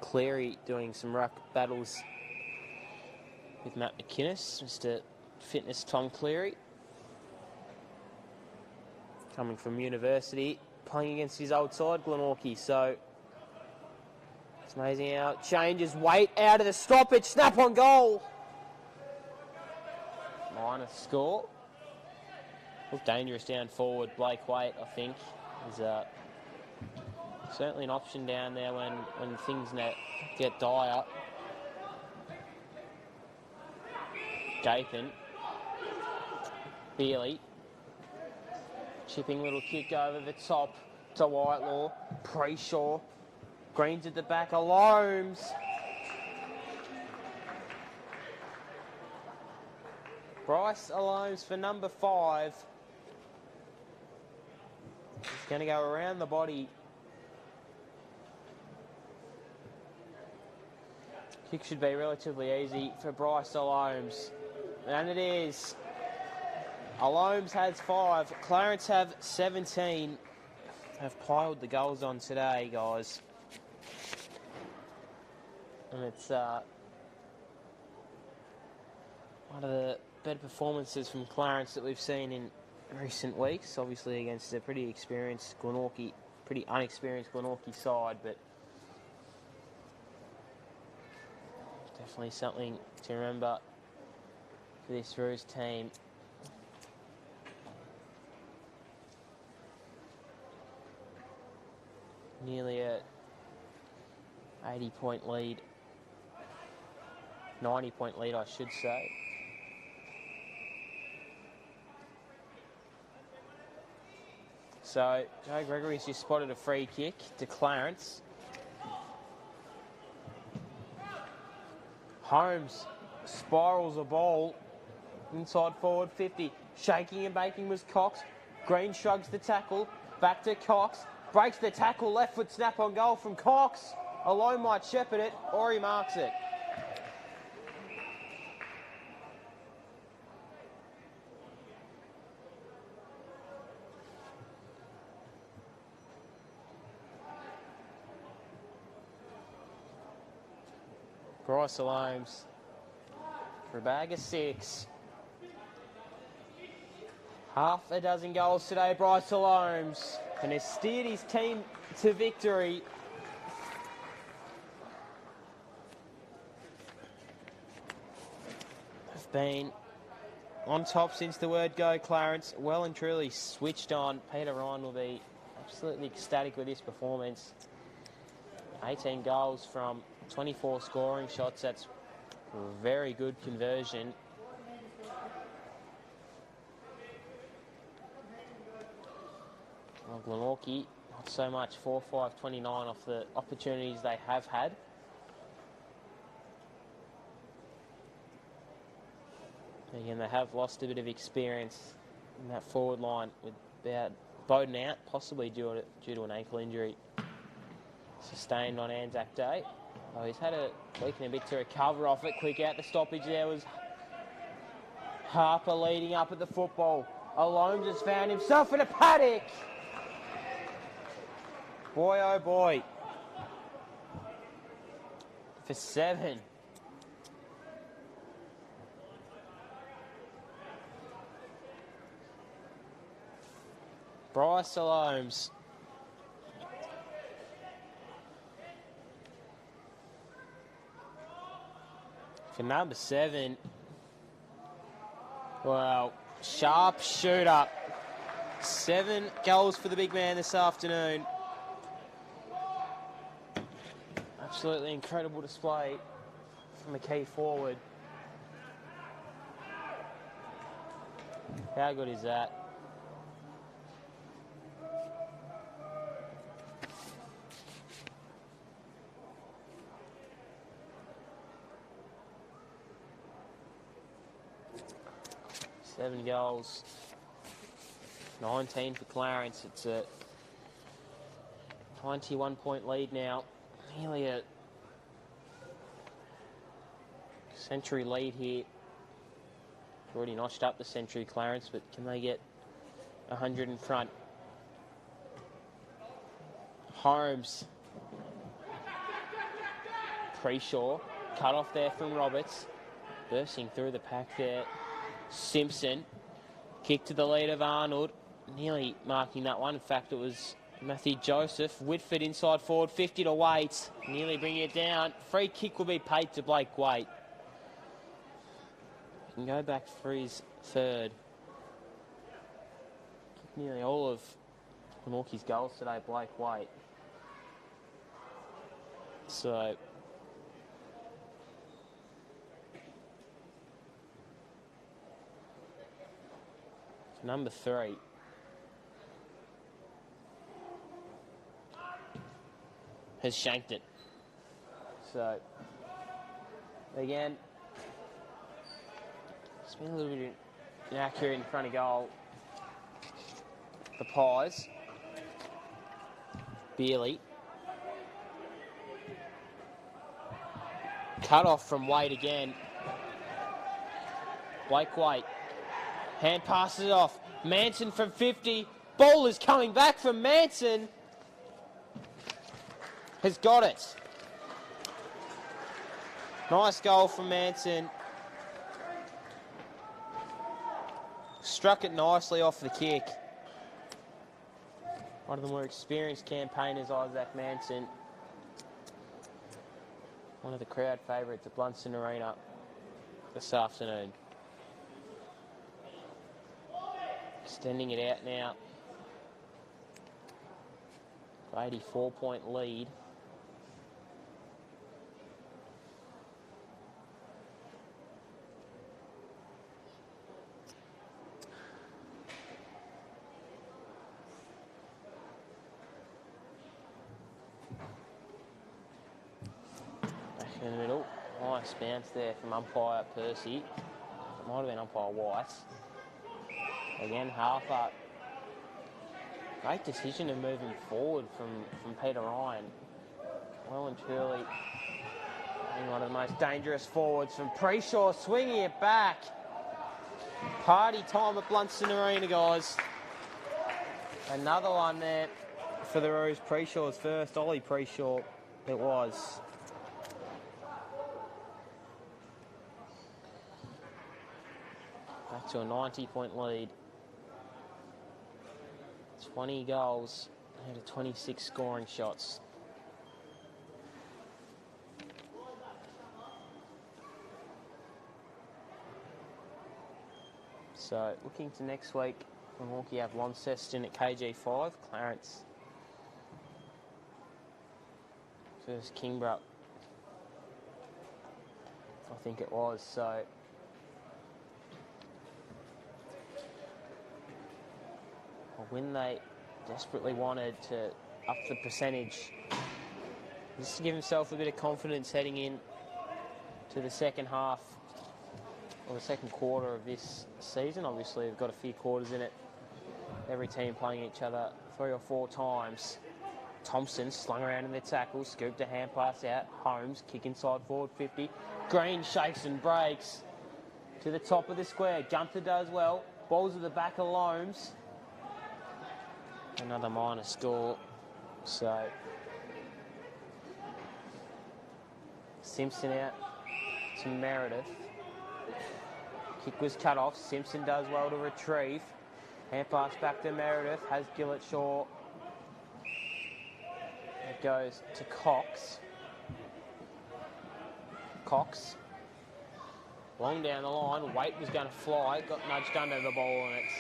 Cleary doing some ruck battles with Matt McInnes, Mr. Fitness Tom Cleary. Coming from university, playing against his old side, Glenorchy, so it's amazing how it changes. Weight out of the stoppage, snap on goal. Minor score. Looked dangerous down forward. Blake Waite, I think, is certainly an option down there when things get dire. Gapin. Bealey. Chipping little kick over the top to Whitelaw. Preshaw. Greens at the back. Alomes. Bryce Alomes for number 5. He's going to go around the body. Kick should be relatively easy for Bryce Alomes. And it is. Alomes has 5. Clarence have 17. Have piled the goals on today, guys. And it's one of the better performances from Clarence that we've seen in recent weeks. Obviously against a pretty experienced Glenorchy, pretty unexperienced Glenorchy side, but definitely something to remember for this Roos team. Nearly a 80-point lead. 90-point lead, I should say. So, Joe Gregory's just spotted a free kick to Clarence. Holmes spirals a ball inside forward 50. Shaking and baking was Cox. Green shrugs the tackle. Back to Cox. Breaks the tackle. Left foot snap on goal from Cox. Alone might shepherd it or he marks it. Bryce Alomes for a bag of 6. Half a dozen goals today, Bryce Alomes, and has steered his team to victory. They've been on top since the word go, Clarence. Well and truly switched on. Peter Ryan will be absolutely ecstatic with this performance. 18 goals from 24 scoring shots. That's a very good conversion. Well, Glenorchy, not so much. 4-5-29 off the opportunities they have had. Again, they have lost a bit of experience in that forward line with Bowden out, possibly due to an ankle injury sustained on Anzac Day. Oh, he's had a week and a bit to recover off it. Quick out the stoppage there was Harper leading up at the football. Alomes has found himself in a paddock. Boy, oh boy. For 7. Bryce Alomes. For number 7. Well, sharp shooter. 7 goals for the big man this afternoon. Absolutely incredible display from a key forward. How good is that? Seven goals, 19 for Clarence. It's a 21-point lead now. Nearly a century lead here. Already notched up the century, Clarence, but can they get 100 in front? Holmes. Preshaw. Cut off there from Roberts. Bursting through the pack there. Simpson. Kick to the lead of Arnold. Nearly marking that one. In fact, it was Matthew Joseph. Whitford inside forward. 50 to Waite. Nearly bringing it down. Free kick will be paid to Blake Waite. Can go back for his third. Nearly all of Glenorchy's goals today, Blake Waite. So number 3. Has shanked it. So again, it's been a little bit inaccurate in front of goal. The Pies. Beerley. Cut off from Waite again. Blake Waite. Hand passes it off. Manson from 50. Ball is coming back from Manson. Has got it. Nice goal from Manson. Struck it nicely off the kick. One of the more experienced campaigners, Isaac Manson. One of the crowd favourites at Blundstone Arena this afternoon. Extending it out now. 84-point lead. In the middle, nice bounce there from umpire Percy. It might have been umpire White. Again, Harper. Great decision of moving forward from Peter Ryan. Well and truly being one of the most dangerous forwards from Preshaw, swinging it back. Party time at Blundstone Arena, guys. Another one there for the Roos. Preshaw's first. Ollie Preshaw it was. Back to a 90-point lead. 20 goals out of 26 scoring shots. So looking to next week, Glenorchy have Launceston at KG5, Clarence versus Kingborough, I think it was. So a win they desperately wanted to up the percentage, just to give himself a bit of confidence heading in to the second half or the second quarter of this season. Obviously, they've got a few quarters in it. Every team playing each other 3 or 4 times. Thompson slung around in their tackle, scooped a hand pass out. Holmes kick inside forward 50. Green shakes and breaks to the top of the square. Gunther does well. Balls at the back of Loams. Another minor score. So Simpson out to Meredith. Kick was cut off. Simpson does well to retrieve. Hand pass back to Meredith. Has Gillett Shaw. It goes to Cox. Cox. Long down the line. Waite was going to fly. Got nudged under the ball and it's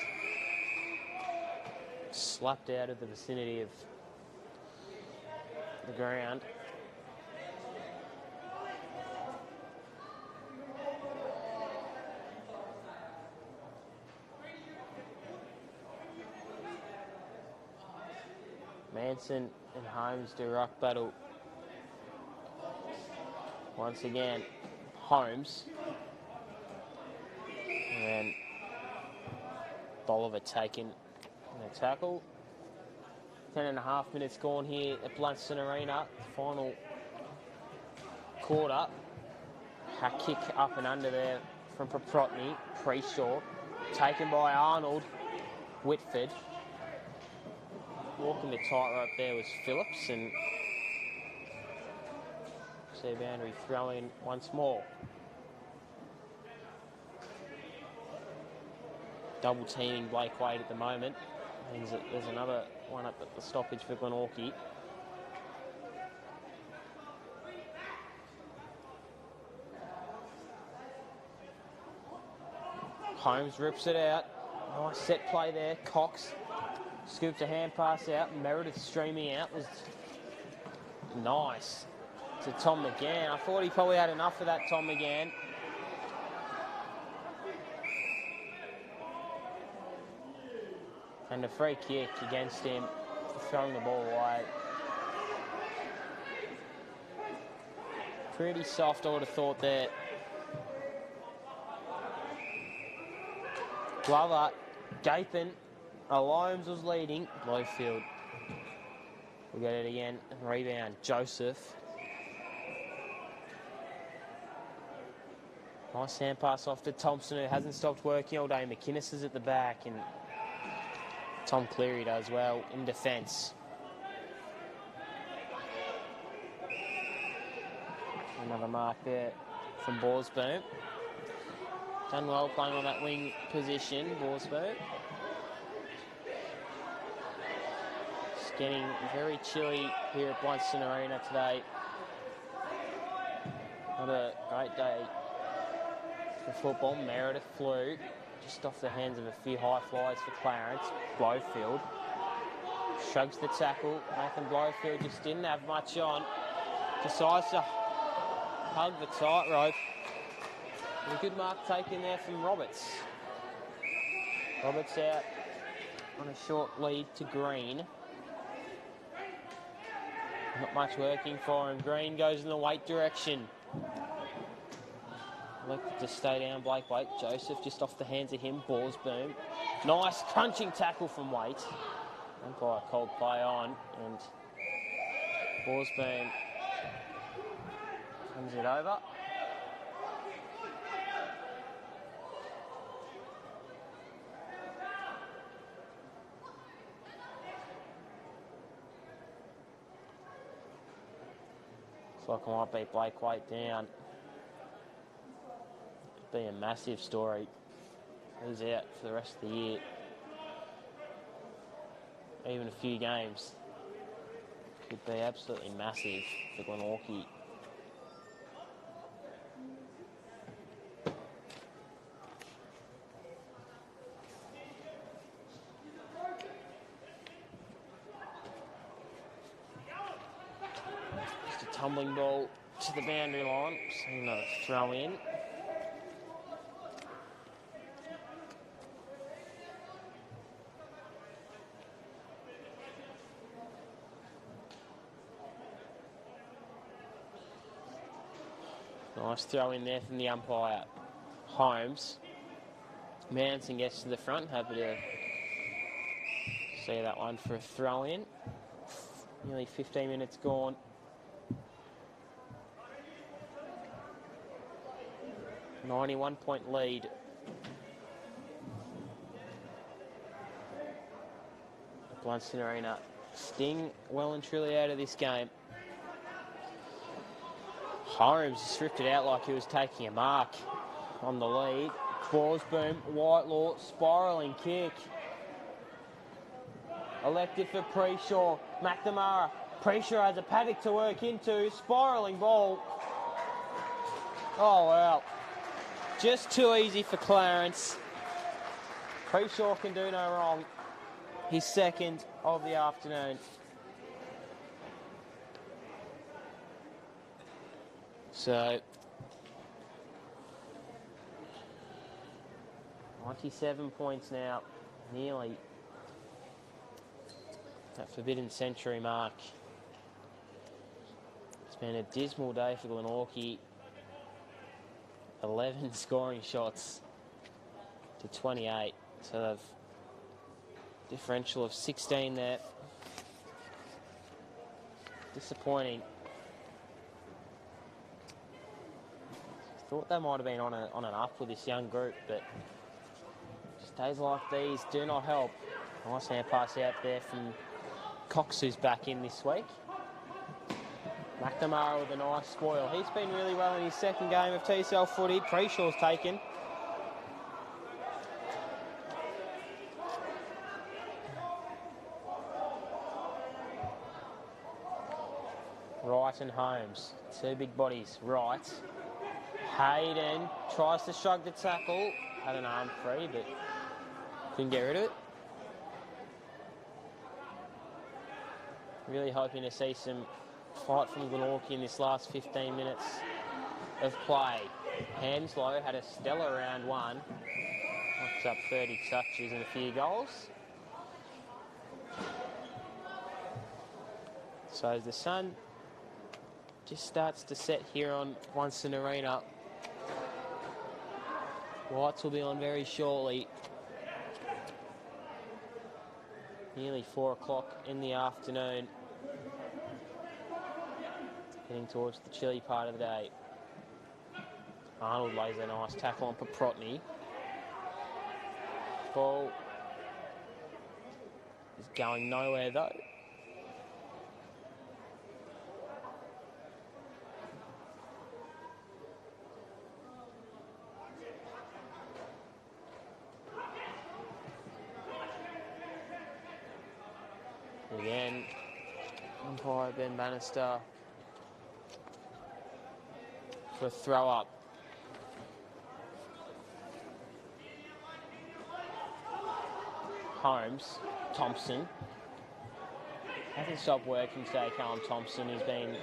slapped out of the vicinity of the ground. Manson and Holmes do rock battle. Once again, Holmes. And then Bolivar taken in a tackle. 10.5 minutes gone here at Blundstone Arena. Final quarter. A kick up and under there from Proprotny. Pre-short. Taken by Arnold. Whitford. Walking the tightrope there was Phillips, and see boundary throwing once more. Double teaming Blake Wade at the moment. Means that there's another one up at the stoppage for Glenorchy. Holmes rips it out. Nice set play there. Cox scoops a hand pass out. Meredith streaming out was nice to Tom McGann. I thought he probably had enough of that, Tom McGann. And a free kick against him for throwing the ball away. Pretty soft, I would have thought there. Glover, Gapin, Loams was leading. Blowfield will get it again. Rebound, Joseph. Nice hand pass off to Thompson, who hasn't stopped working all day. McInnes is at the back, and Tom Cleary does well in defence. Another mark there from Borsboom. Done well playing on that wing position, Borsboom. It's getting very chilly here at Blundstone Arena today. Not a great day for football. Meredith flew just off the hands of a few high flies for Clarence. Blowfield shrugs the tackle. Nathan Blowfield just didn't have much on. Decides to hug the tightrope. A good mark taken there from Roberts. Roberts out on a short lead to Green. Not much working for him. Green goes in the Waite direction. Elected to stay down Blake Waite. Joseph just off the hands of him. Borsboom. Nice crunching tackle from Waite. Umpire called play on, and Borsboom comes it over. Looks like I might beat Blake Waite down. Could be a massive story. He's out for the rest of the year. Even a few games. Could be absolutely massive for Glenorchy. Just a tumbling ball to the boundary line. So another throw in. Nice throw in there from the umpire. Holmes. Manson gets to the front. Happy to see that one for a throw in. Nearly 15 minutes gone. .91 lead. Blundstone Arena. Sting well and truly out of this game. Holmes stripped it out like he was taking a mark on the lead. Borsboom, Whitelaw, spiralling kick. Elected for Preshaw. McNamara. Preshaw has a paddock to work into. Spiralling ball. Oh, wow. Just too easy for Clarence. Preshaw can do no wrong. His second of the afternoon. So, 97 points now, nearly that forbidden century mark. It's been a dismal day for Glenorchy. 11 scoring shots to 28, so they've differential of 16 there. Disappointing. Thought they might have been on an up with this young group, but just days like these do not help. Nice hand pass out there from Cox, who's back in this week. McNamara with a nice spoil. He's been really well in his second game of TSL footy. Preshaw's taken. Wright and Holmes. Two big bodies. Wright. Hayden tries to shrug the tackle. Had an arm free, but couldn't get rid of it. Really hoping to see some fight from Glenorchy in this last 15 minutes of play. Hanslow had a stellar round one. Knocks up 30 touches and a few goals. So as the sun just starts to set here on Blundstone Arena, lights will be on very shortly. Nearly 4 o'clock in the afternoon. Heading towards the chilly part of the day. Arnold lays a nice tackle on Paprotny. Ball is going nowhere though. Again, umpire Ben Bannister for a throw up. Holmes, Thompson. Hasn't stopped working today, Callum Thompson. He's been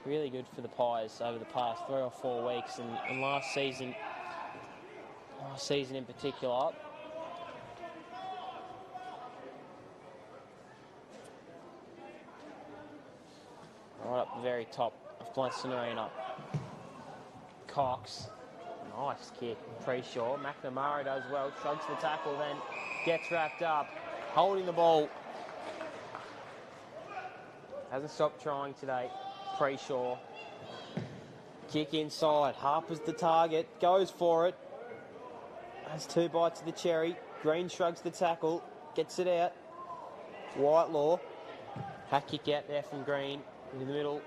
really good for the Pies over the past 3 or 4 weeks, and last season in particular. Right up the very top of Blundstone Arena. Cox. Nice kick. Preshaw. McNamara does well. Shrugs the tackle, then gets wrapped up. Holding the ball. Hasn't stopped trying today. Preshaw. Kick inside. Harper's the target. Goes for it. Has 2 bites of the cherry. Green shrugs the tackle. Gets it out. Whitelaw. Hack kick out there from Green. Into the middle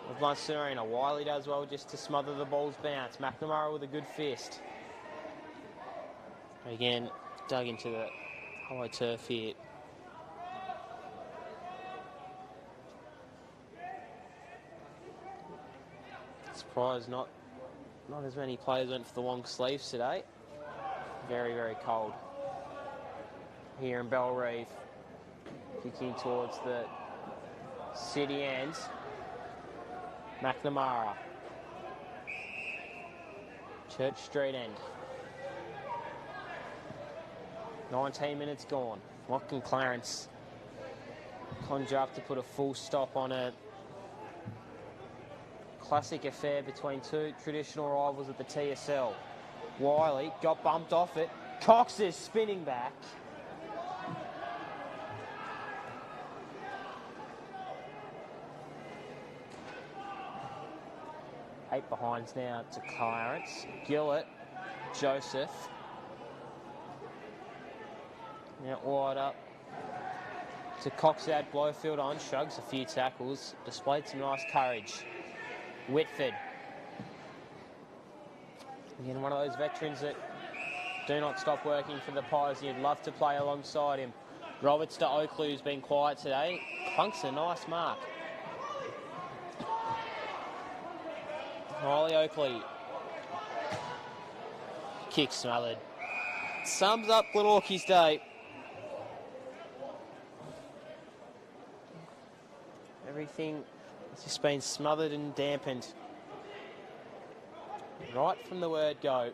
of Blundstone Arena. Wiley does well just to smother the ball's bounce. McNamara with a good fist. Again, dug into the hollow turf here. Surprised not as many players went for the long sleeves today. Very, very cold here in Bellreeve. Kicking towards the city end. McNamara. Church Street end. 19 minutes gone. What can Clarence conjure up to put a full stop on a classic affair between 2 traditional rivals at the TSL? Wiley got bumped off it. Cox is spinning back. Eight behinds now to Clarence. Gillett. Joseph. Now wide up to Cox out. Blowfield on. Shrugs a few tackles. Displayed some nice courage. Whitford. Again, one of those veterans that do not stop working for the Pies. You'd love to play alongside him. Roberts to Oakley, who's been quiet today. Clunks a nice mark. Riley Oakley. Kick smothered. Sums up Glenorchy's day. Everything has just been smothered and dampened. Right from the word go.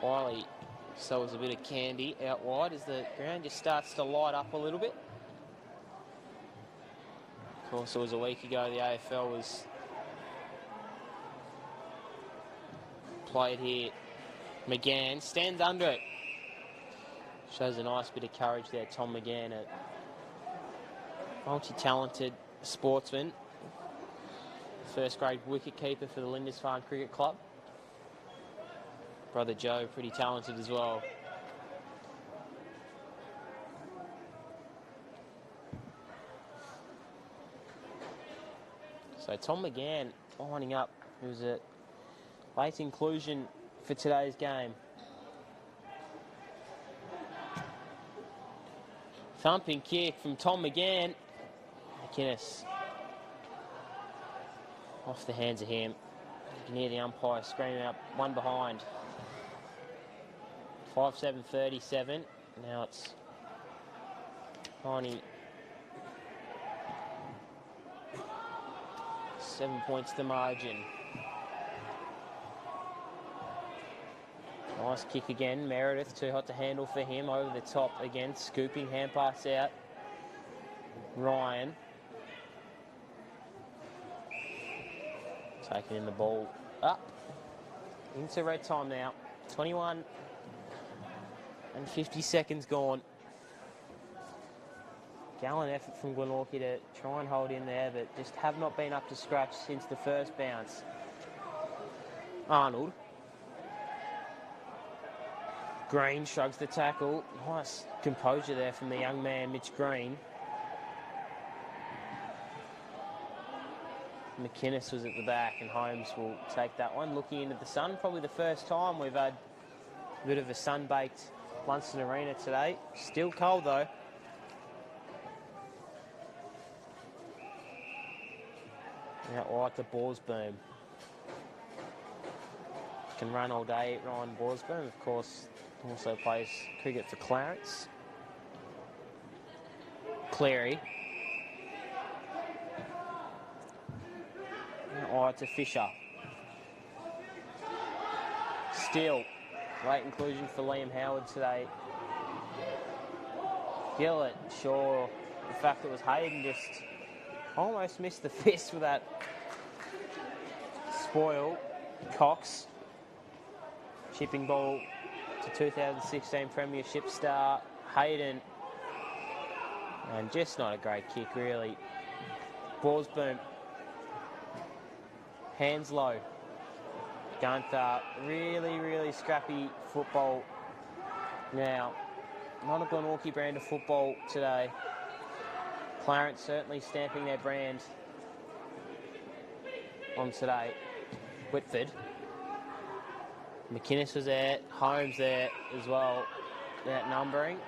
Wiley sells a bit of candy out wide as the ground just starts to light up a little bit. Of course, it was a week ago the AFL was played here. McGann stands under it. Shows a nice bit of courage there, Tom McGann, a multi-talented sportsman. First grade wicket-keeper for the Lindisfarne Cricket Club. Brother Joe, pretty talented as well. So Tom McGann lining up, who's a late inclusion for today's game. Thumping kick from Tom McGann. McInnes off the hands of him. You can hear the umpire screaming up, one behind. 5-7-37. Now it's 7 points the margin. Nice kick again. Meredith, too hot to handle for him. Over the top again. Scooping, hand pass out. Ryan. Taking in the ball up. Into red time now. 21 and 50 seconds gone. Gallant effort from Glenorchy to try and hold in there, but just have not been up to scratch since the first bounce. Arnold. Green shrugs the tackle. Nice composure there from the young man, Mitch Green. McInnes was at the back and Holmes will take that one. Looking into the sun, probably the first time we've had a bit of a sun-baked Blundstone Arena today. Still cold though. Out wide to Borsboom. Can run all day, Ryan Borsboom, of course. Also plays cricket for Clarence. Cleary. Out wide to Fisher. Still, late inclusion for Liam Howard today. Gillett, sure. The fact it was Hayden just almost missed the fist with that spoil. Cox. Chipping ball to 2016 Premiership star Hayden. And just not a great kick, really. Borsboom. Hands low. Gunther. Really, really scrappy football. Now, not a Glenorchy brand of football today. Clarence certainly stamping their brand on today. Whitford. McInnes was there. Holmes there as well. That numbering.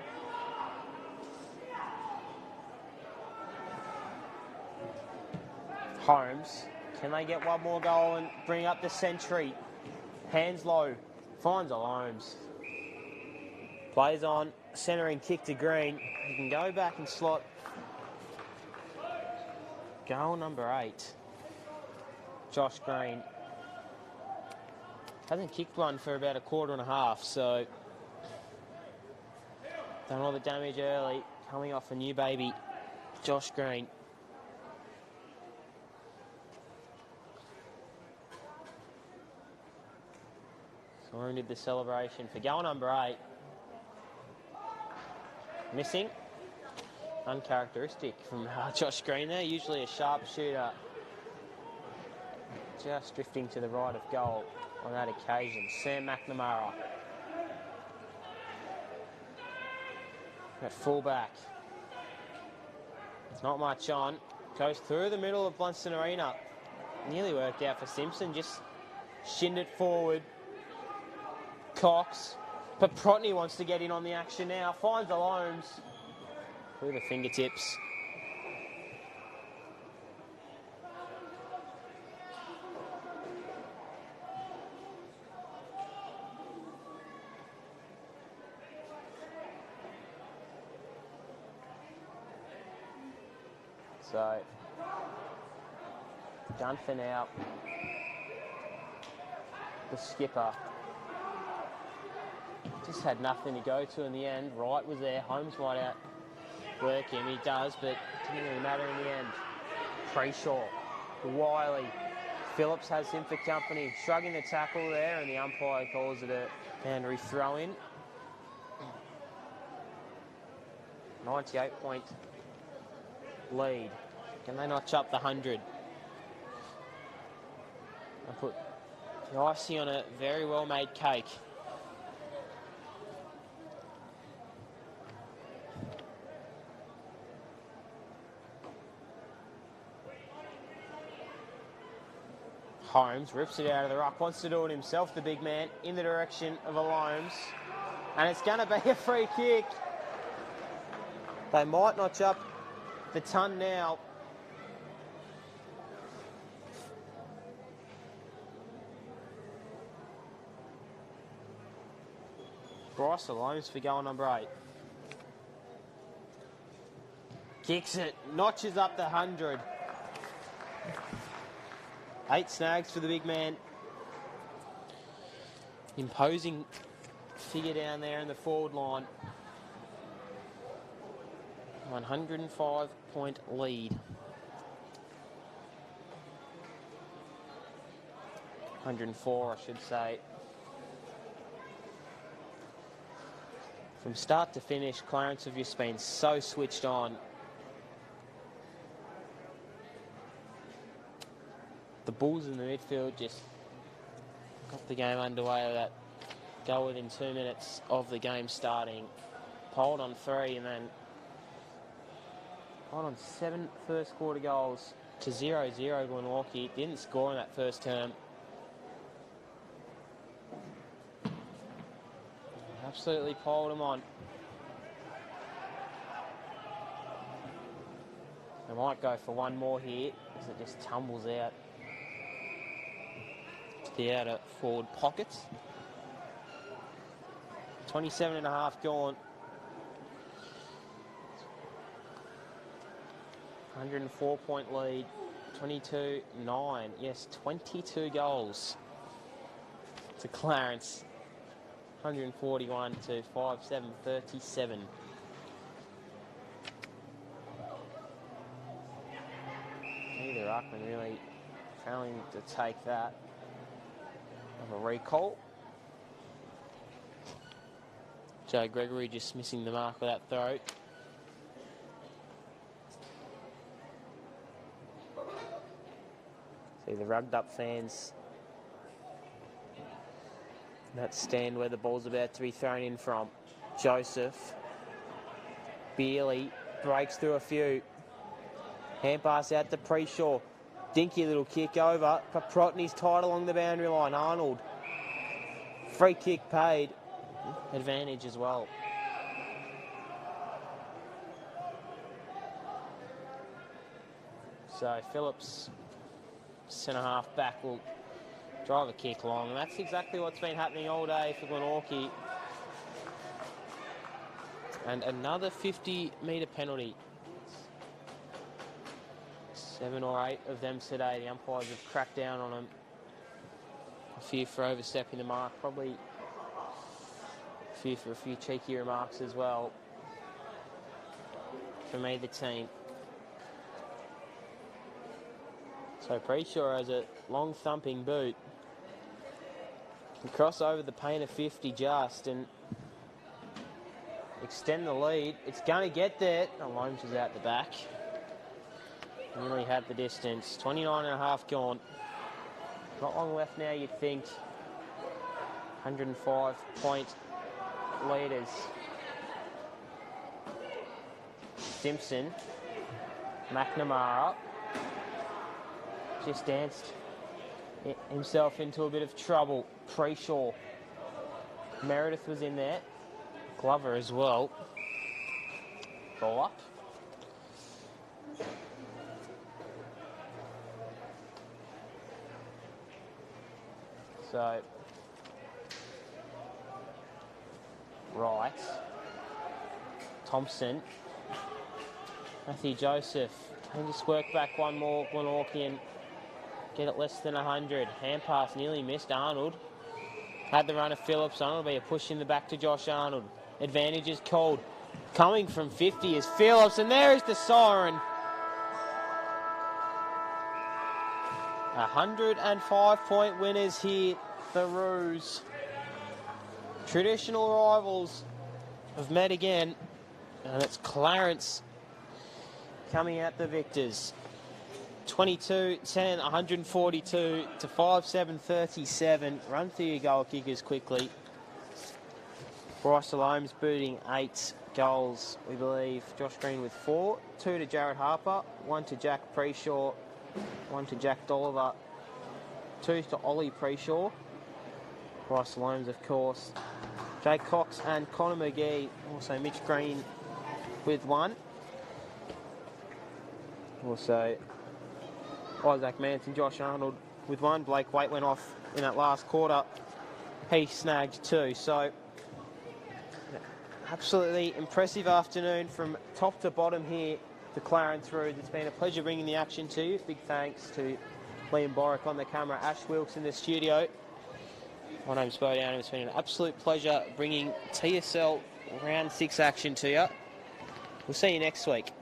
Holmes. Can they get one more goal and bring up the century? Hands low. Finds a Holmes. Plays on. Centering kick to Green. He can go back and slot. Goal number 8. Josh Green. Hasn't kicked one for about a quarter and a half, so done all the damage early. Coming off a new baby, Josh Green. Soren did the celebration for goal number 8. Missing. Uncharacteristic from Josh Green there. Usually a sharp shooter. Just drifting to the right of goal on that occasion. Sam McNamara. At fullback. It's not much on. Goes through the middle of Blundstone Arena. Nearly worked out for Simpson. Just shinned it forward. Cox. But Protney wants to get in on the action now. Finds the Holmes. Through the fingertips. So, done for now. The skipper just had nothing to go to in the end. Wright was there. Holmes might outwork him. He does, but didn't really matter in the end. Trayshaw, Wiley, Phillips has him for company. Shrugging the tackle there, and the umpire calls it a boundary throw-in. 98-point lead. Can they notch up the 100? And put the icing on a very well-made cake. Holmes rips it out of the ruck, wants to do it himself, the big man, in the direction of Holmes. And it's going to be a free kick. They might notch up the ton now. Bryce Holmes for goal number 8. Kicks it, notches up the 100. 8 snags for the big man. Imposing figure down there in the forward line. 105-point lead. 104, I should say. From start to finish, Clarence have just been so switched on. The Bulls in the midfield just got the game underway with that goal within 2 minutes of the game starting. Poled on 3 and then on 7 first quarter goals to 0-0 Glenorchy. Didn't score in that first term. Absolutely poled them on. They might go for one more here as it just tumbles out to the outer forward pockets. 27.5 gone. 104-point lead. 22-9. Yes, 22 goals to Clarence. 141 to 5-7, 37. Neither ruckman really failing to take that. Of a recall. Joe Gregory just missing the mark with that throw. See the rugged up fans. That stand where the ball's about to be thrown in from. Joseph. Beerley breaks through a few. Hand pass out to Preshaw. Dinky little kick over. Paprotny's tied along the boundary line. Arnold. Free kick paid. Advantage as well. So Phillips, centre half back, will drive a kick long, and that's exactly what's been happening all day for Glenorchy. And another 50-metre penalty. 7 or 8 of them today. The umpires have cracked down on them. A few for overstepping the mark, probably a few for a few cheeky remarks as well from either team. So Preshaw has a long thumping boot. Can cross over the paint of 50 just and extend the lead. It's going to get there. Holmes is out the back. Nearly had the distance. 29.5 gone. Not long left now, you'd think. 105-point leaders. Simpson. McNamara. Just danced himself into a bit of trouble. Preshaw. Meredith was in there. Glover as well. Ball up. So, Wright. Thompson. Matthew Joseph. And just work back one more, Glenorchy, and get it less than 100. Hand pass nearly missed. Arnold had the run of Phillips. Arnold will be a push in the back to Josh Arnold. Advantage is called. Coming from 50 is Phillips, and there is the siren. 105-point winners here, the Roos. Traditional rivals have met again. And it's Clarence coming out the victors. 22-10, 142 to 5-7-37. Run through your goal kickers quickly. Bryce Salome's booting 8 goals, we believe. Josh Green with 4. 2 to Jared Harper. 1 to Jack Preshaw. 1 to Jack Dolliver. 2 to Ollie Preshaw. Bryce Salome's, of course. Jake Cox and Connor McGee. Also Mitch Green with 1. Also Isaac Manson, Josh Arnold with 1. Blake Waite went off in that last quarter. He snagged 2. So absolutely impressive afternoon from top to bottom here to Clarence Road. It's been a pleasure bringing the action to you. Big thanks to Liam Borick on the camera, Ash Wilkes in the studio. My name's Bo Down. It's been an absolute pleasure bringing TSL Round 6 action to you. We'll see you next week.